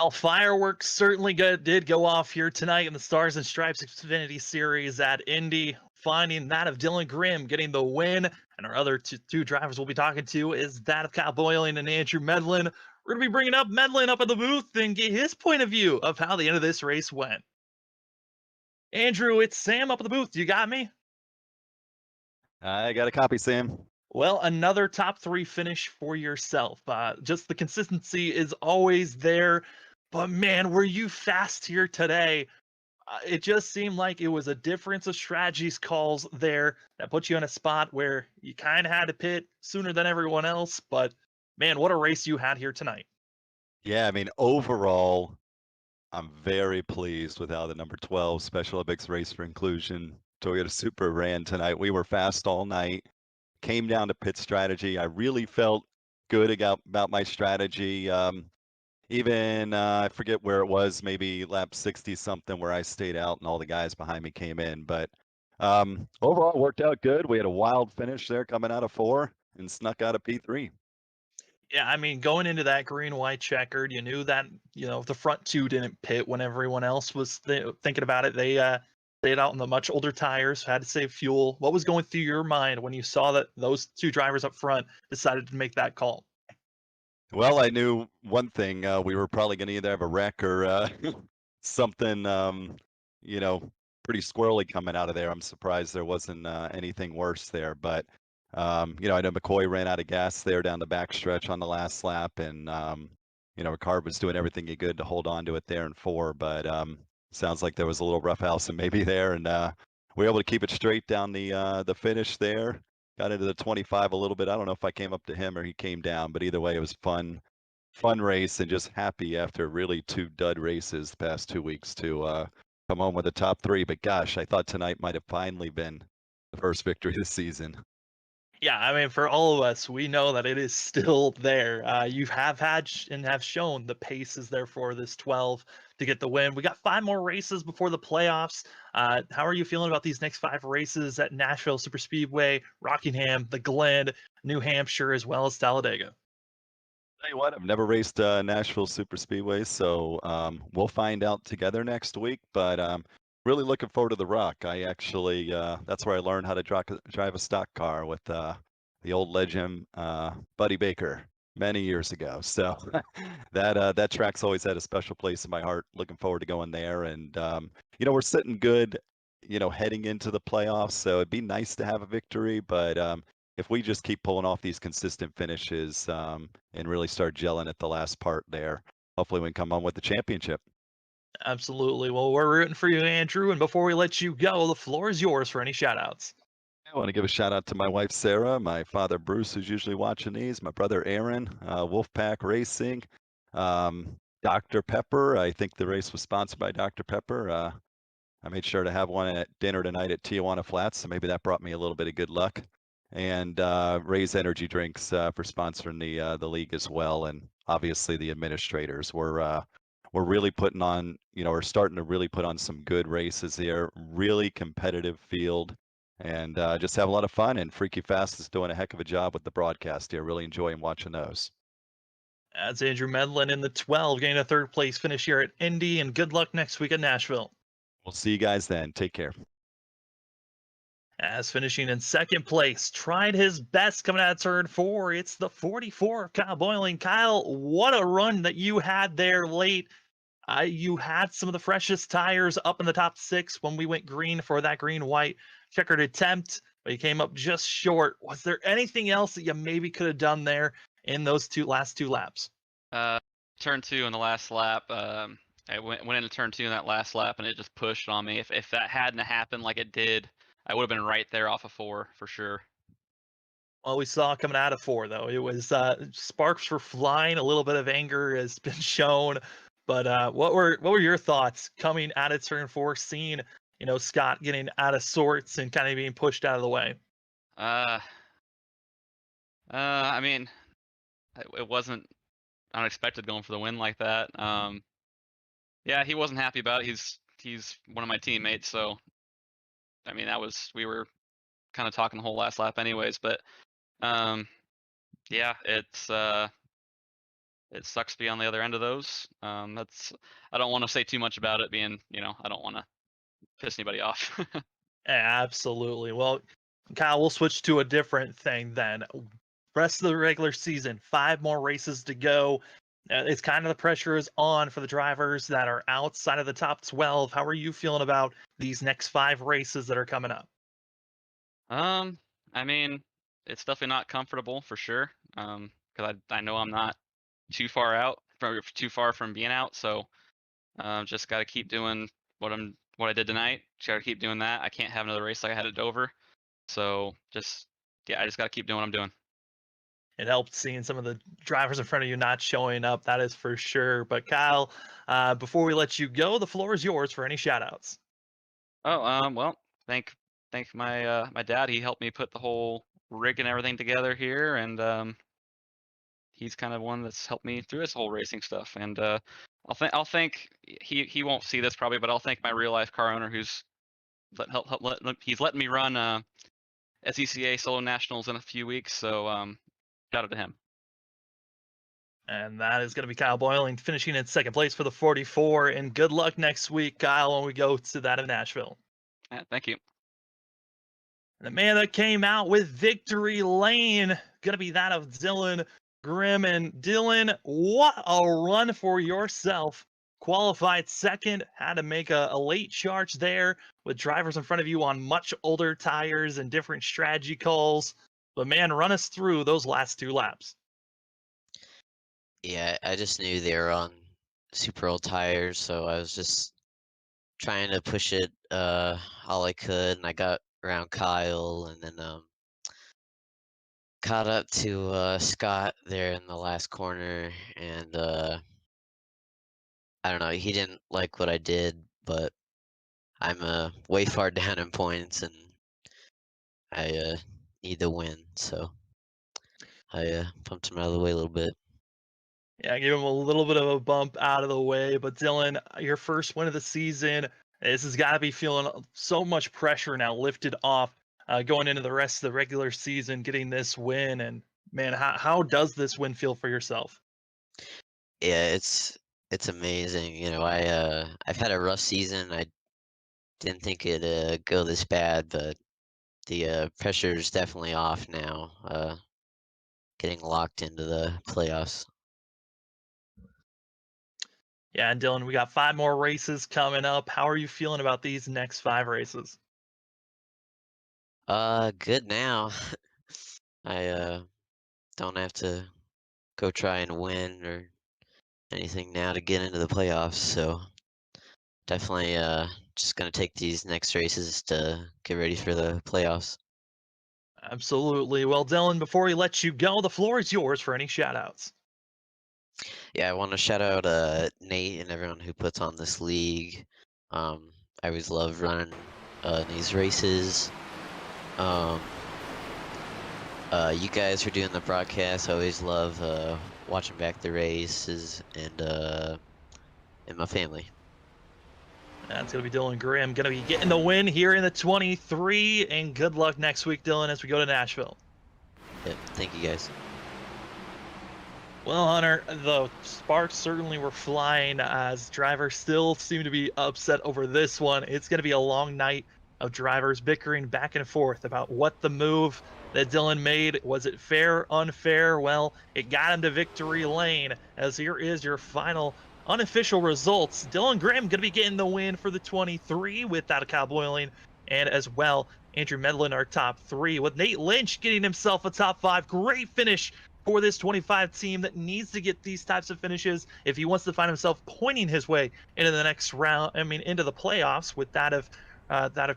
Well, fireworks certainly did go off here tonight in the Stars and Stripes Xfinity Series at Indy, finding that of Dylan Grimm getting the win. And our other two drivers we'll be talking to is that of Kyle Boylan and Andrew Medlin. We're going to be bringing up Medlin up at the booth and get his point of view of how the end of this race went. Andrew, it's Sam up at the booth. You got me? I got a copy, Sam. Well, another top 3 finish for yourself. Just the consistency is always there. But man, were you fast here today? It just seemed like it was a difference of strategies calls there that put you in a spot where you kind of had to pit sooner than everyone else. But man, what a race you had here tonight. Yeah, I mean, overall, I'm very pleased with how the number 12 Special Olympics Race for Inclusion Toyota Supra ran tonight. We were fast all night. Came down to pit strategy. I really felt good about my strategy. Even I forget where it was, maybe lap 60 something, where I stayed out and all the guys behind me came in. But overall, it worked out good. We had a wild finish there coming out of 4 and snuck out of P3. Yeah, I mean, going into that green-white checkered, you knew that, the front 2 didn't pit when everyone else was thinking about it. They stayed out on the much older tires, had to save fuel. What was going through your mind when you saw that those 2 drivers up front decided to make that call? Well, I knew one thing. We were probably going to either have a wreck or something, pretty squirrely coming out of there. I'm surprised there wasn't anything worse there. But, I know McCoy ran out of gas there down the backstretch on the last lap. And, Ricard was doing everything he could to hold on to it there in 4. But sounds like there was a little roughhousing maybe there. And we were able to keep it straight down the finish there. Got into the 25 a little bit. I don't know if I came up to him or he came down, but either way, it was fun race, and just happy after really 2 dud races the past 2 weeks to come home with a top 3. But gosh, I thought tonight might have finally been the first victory this season. Yeah, I mean, for all of us, we know that it is still there. You have had and have shown the pace is there for this 12 to get the win. We got 5 more races before the playoffs. How are you feeling about these next 5 races at Nashville Superspeedway, Rockingham, the Glen, New Hampshire, as well as Talladega? Tell you what, I've never raced Nashville Superspeedway, so we'll find out together next week. But really looking forward to the Rock. I actually, that's where I learned how to drive a stock car with the old legend Buddy Baker many years ago. So that track's always had a special place in my heart. Looking forward to going there. And, we're sitting good, heading into the playoffs. So it'd be nice to have a victory. But if we just keep pulling off these consistent finishes and really start gelling at the last part there, hopefully we can come on with the championship. Absolutely. Well, we're rooting for you, Andrew. And before we let you go, the floor is yours for any shout outs. I want to give a shout out to my wife, Sarah, my father, Bruce, who's usually watching these, my brother, Aaron, Wolfpack Racing, Dr. Pepper. I think the race was sponsored by Dr. Pepper. I made sure to have one at dinner tonight at Tijuana Flats, so maybe that brought me a little bit of good luck. And Ray's Energy Drinks for sponsoring the league as well. And obviously the administrators we're really putting on, we're starting to really put on some good races here, really competitive field, and just have a lot of fun. And Freaky Fast is doing a heck of a job with the broadcast here. Really enjoying watching those. That's Andrew Medlin in the 12, getting a 3rd place finish here at Indy, and good luck next week at Nashville. We'll see you guys then. Take care. As finishing in 2nd place, tried his best coming out of turn 4. It's the 44 of Kyle Boylan. Kyle, what a run that you had there late. You had some of the freshest tires up in the top 6 when we went green for that green-white checkered attempt, but you came up just short. Was there anything else that you maybe could have done there in those last two laps? Turn 2 in the last lap. I went into turn 2 in that last lap, and it just pushed on me. If that hadn't happened like it did, I would have been right there off of 4 for sure. Well, we saw coming out of 4, though. It was sparks were flying. A little bit of anger has been shown. But what were your thoughts coming out of turn 4, seeing Scott getting out of sorts and kind of being pushed out of the way? I mean, it wasn't unexpected going for the win like that. Yeah, he wasn't happy about it. He's one of my teammates, so I mean we were kind of talking the whole last lap anyways. But yeah, it's it sucks to be on the other end of those. I don't want to say too much about it being, I don't want to piss anybody off. Absolutely. Well, Kyle, we'll switch to a different thing then. Rest of the regular season, 5 more races to go. It's kind of the pressure is on for the drivers that are outside of the top 12. How are you feeling about these next 5 races that are coming up? I mean, it's definitely not comfortable for sure. Because I know I'm not too far out, too far from being out. So, just got to keep doing what I did tonight. Just got to keep doing that. I can't have another race like I had at Dover. So I just got to keep doing what I'm doing. It helped seeing some of the drivers in front of you not showing up, that is for sure. But Kyle, before we let you go, the floor is yours for any shout outs. Oh, well, thank my dad. He helped me put the whole rig and everything together here, and he's kind of one that's helped me through this whole racing stuff. And I'll thank he won't see this probably, but I'll thank my real life car owner who's he's letting me run SECA Solo Nationals in a few weeks. So shout out to him. And that is going to be Kyle Boyling finishing in second place for the 44. And good luck next week, Kyle, when we go to that of Nashville. Yeah, thank you. And the man that came out with victory lane, going to be that of Dylan Grimm. And Dylan, what a run for yourself. Qualified second, had to make a late charge there with drivers in front of you on much older tires and different strategy calls. But man, run us through those last 2 laps. Yeah, I just knew they were on super old tires, so I was just trying to push it all I could, and I got around Kyle, and then caught up to Scott there in the last corner, and I don't know, he didn't like what I did, but I'm way far down in points, and I need the win, so I pumped him out of the way a little bit. Yeah, I gave him a little bit of a bump out of the way. But Dylan, your first win of the season, this has got to be feeling so much pressure now lifted off going into the rest of the regular season, getting this win. And man, how does this win feel for yourself? Yeah, it's amazing. I've had a rough season. I didn't think it'd go this bad, but the pressure's definitely off now. Getting locked into the playoffs. Yeah, and Dylan, we got 5 more races coming up. How are you feeling about these next 5 races? Good now. I don't have to go try and win or anything now to get into the playoffs, so definitely just gonna take these next races to get ready for the playoffs. Absolutely. Well, Dylan, before we let you go, the floor is yours for any shout outs. Yeah, I want to shout out Nate and everyone who puts on this league. I always love running these races. You guys for doing the broadcast. I always love watching back the races and my family. That's going to be Dylan Grimm. Going to be getting the win here in the 23. And good luck next week, Dylan, as we go to Nashville. Yep, thank you guys. Well, Hunter, the sparks certainly were flying as drivers still seem to be upset over this one. It's going to be a long night of drivers bickering back and forth about what the move that Dylan made. Was it fair, unfair? Well, it got him to victory lane, as here is your final unofficial results. Dylan Grimm going to be getting the win for the 23 with that of Kyle Boyling, and as well, Andrew Medlin, our top 3, with Nate Lynch getting himself a top 5. Great finish for this 25 team that needs to get these types of finishes if he wants to find himself pointing his way into the next round, into the playoffs, with that of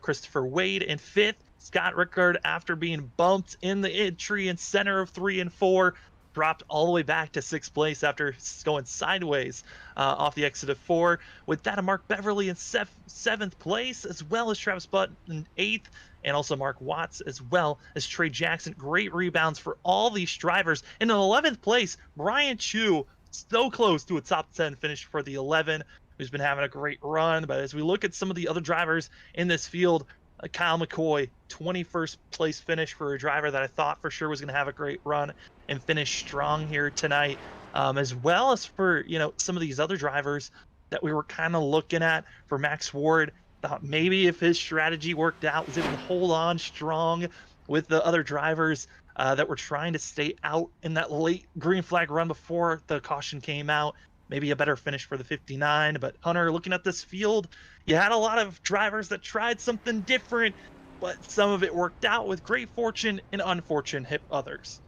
Christopher Wade in 5th. Scott Rickard, after being bumped in the entry and center of 3 and 4, dropped all the way back to 6th place after going sideways off the exit of 4. With that of Mark Beverly in 7th place, as well as Travis Butt in 8th, and also Mark Watts, as well as Trey Jackson. Great rebounds for all these drivers. In 11th place, Brian Chu, so close to a top 10 finish for the 11, who's been having a great run. But as we look at some of the other drivers in this field, Kyle McCoy, 21st place finish for a driver that I thought for sure was going to have a great run and finish strong here tonight. as well as for, some of these other drivers that we were kind of looking at. For Max Ward, thought maybe if his strategy worked out, was able to hold on strong with the other drivers that were trying to stay out in that late green flag run before the caution came out. Maybe a better finish for the 59. But Hunter, looking at this field, you had a lot of drivers that tried something different, but some of it worked out with great fortune and unfortune hit others.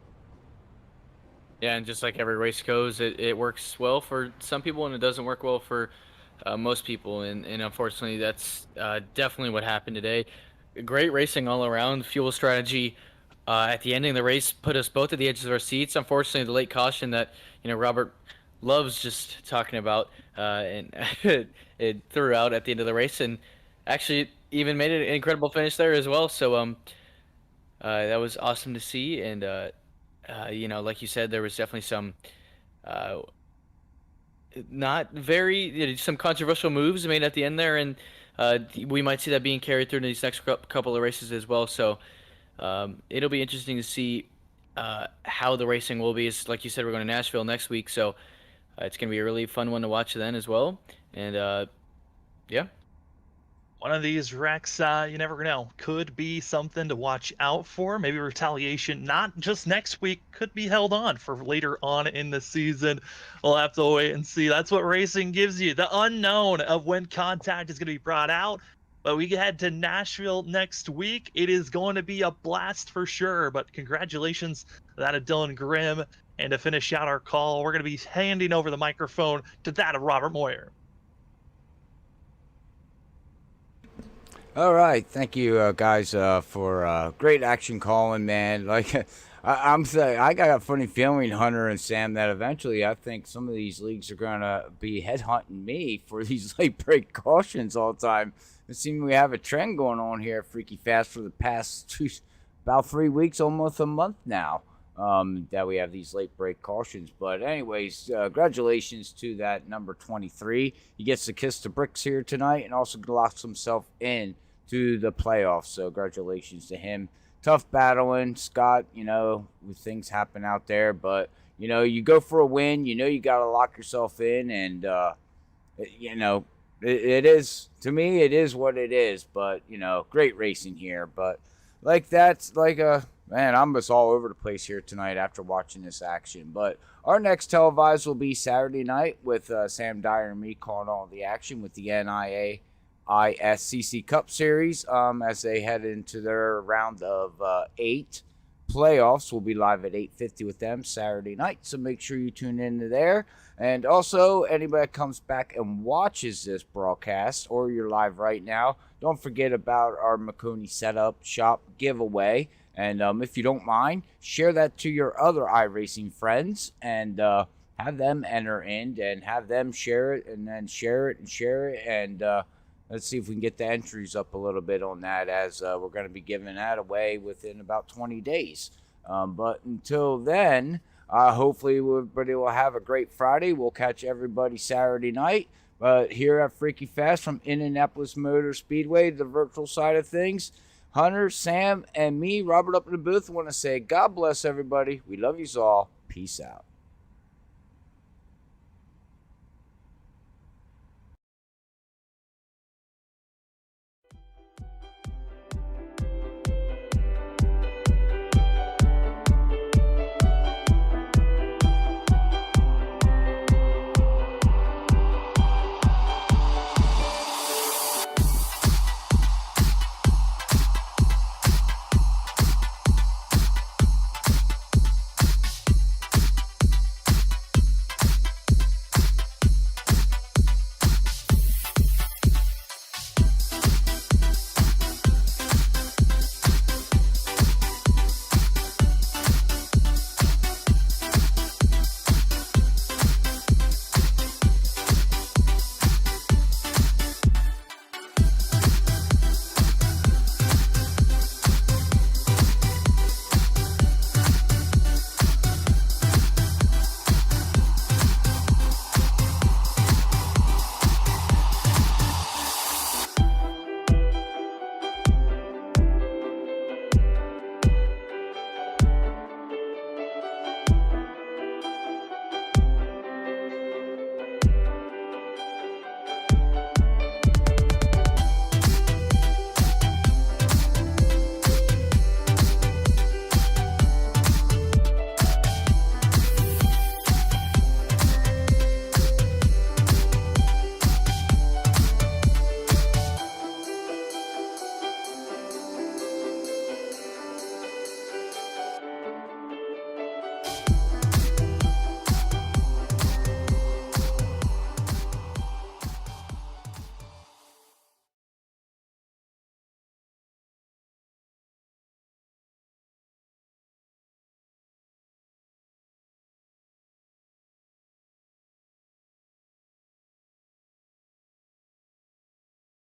Yeah, and just like every race goes, it works well for some people and it doesn't work well for most people. And unfortunately, that's definitely what happened today. Great racing all around. Fuel strategy at the ending of the race put us both at the edges of our seats. Unfortunately, the late caution that Robert loves just talking about and it threw out at the end of the race, and actually even made it an incredible finish there as well. So that was awesome to see. And like you said, there was definitely some not very some controversial moves made at the end there, and we might see that being carried through in these next couple of races as well. So it'll be interesting to see how the racing will be. It's, like you said, we're going to Nashville next week, so it's going to be a really fun one to watch then as well. And yeah. One of these wrecks, you never know, could be something to watch out for. Maybe retaliation, not just next week, could be held on for later on in the season. We'll have to wait and see. That's what racing gives you, the unknown of when contact is going to be brought out. But we head to Nashville next week. It is going to be a blast for sure. But congratulations to that of Dylan Grimm. And to finish out our call, we're going to be handing over the microphone to that of Robert Moyer. All right, thank you guys for great action calling, man. Like I'm saying, I got a funny feeling, Hunter and Sam, that eventually I think some of these leagues are gonna be headhunting me for these late break cautions all the time. It seems we have a trend going on here at Freaky Fast for the past about 3 weeks, almost a month now, that we have these late break cautions. But anyways, congratulations to that number 23. He gets to kiss the bricks here tonight and also locks himself in to the playoffs. So congratulations to him. Tough battling, Scott, with things happen out there. But, you go for a win. You got to lock yourself in. And, it is, to me, it is what it is. But, great racing here. But, that's man, I'm just all over the place here tonight after watching this action. But our next televised will be Saturday night with Sam Dyer and me calling all the action with the NIAISCC Cup Series as they head into their round of 8 playoffs. We'll be live at 8:50 with them Saturday night, so make sure you tune into there. And also, anybody that comes back and watches this broadcast or you're live right now, don't forget about our Makoni Setup Shop giveaway. And if you don't mind, share that to your other iRacing friends and have them enter in and have them share it and then share it and share it. And let's see if we can get the entries up a little bit on that, as we're going to be giving that away within about 20 days. But until then, hopefully everybody will have a great Friday. We'll catch everybody Saturday night. But here at Freaky Fast from Indianapolis Motor Speedway, the virtual side of things, Hunter, Sam, and me, Robert, up in the booth, want to say God bless everybody. We love you all. Peace out.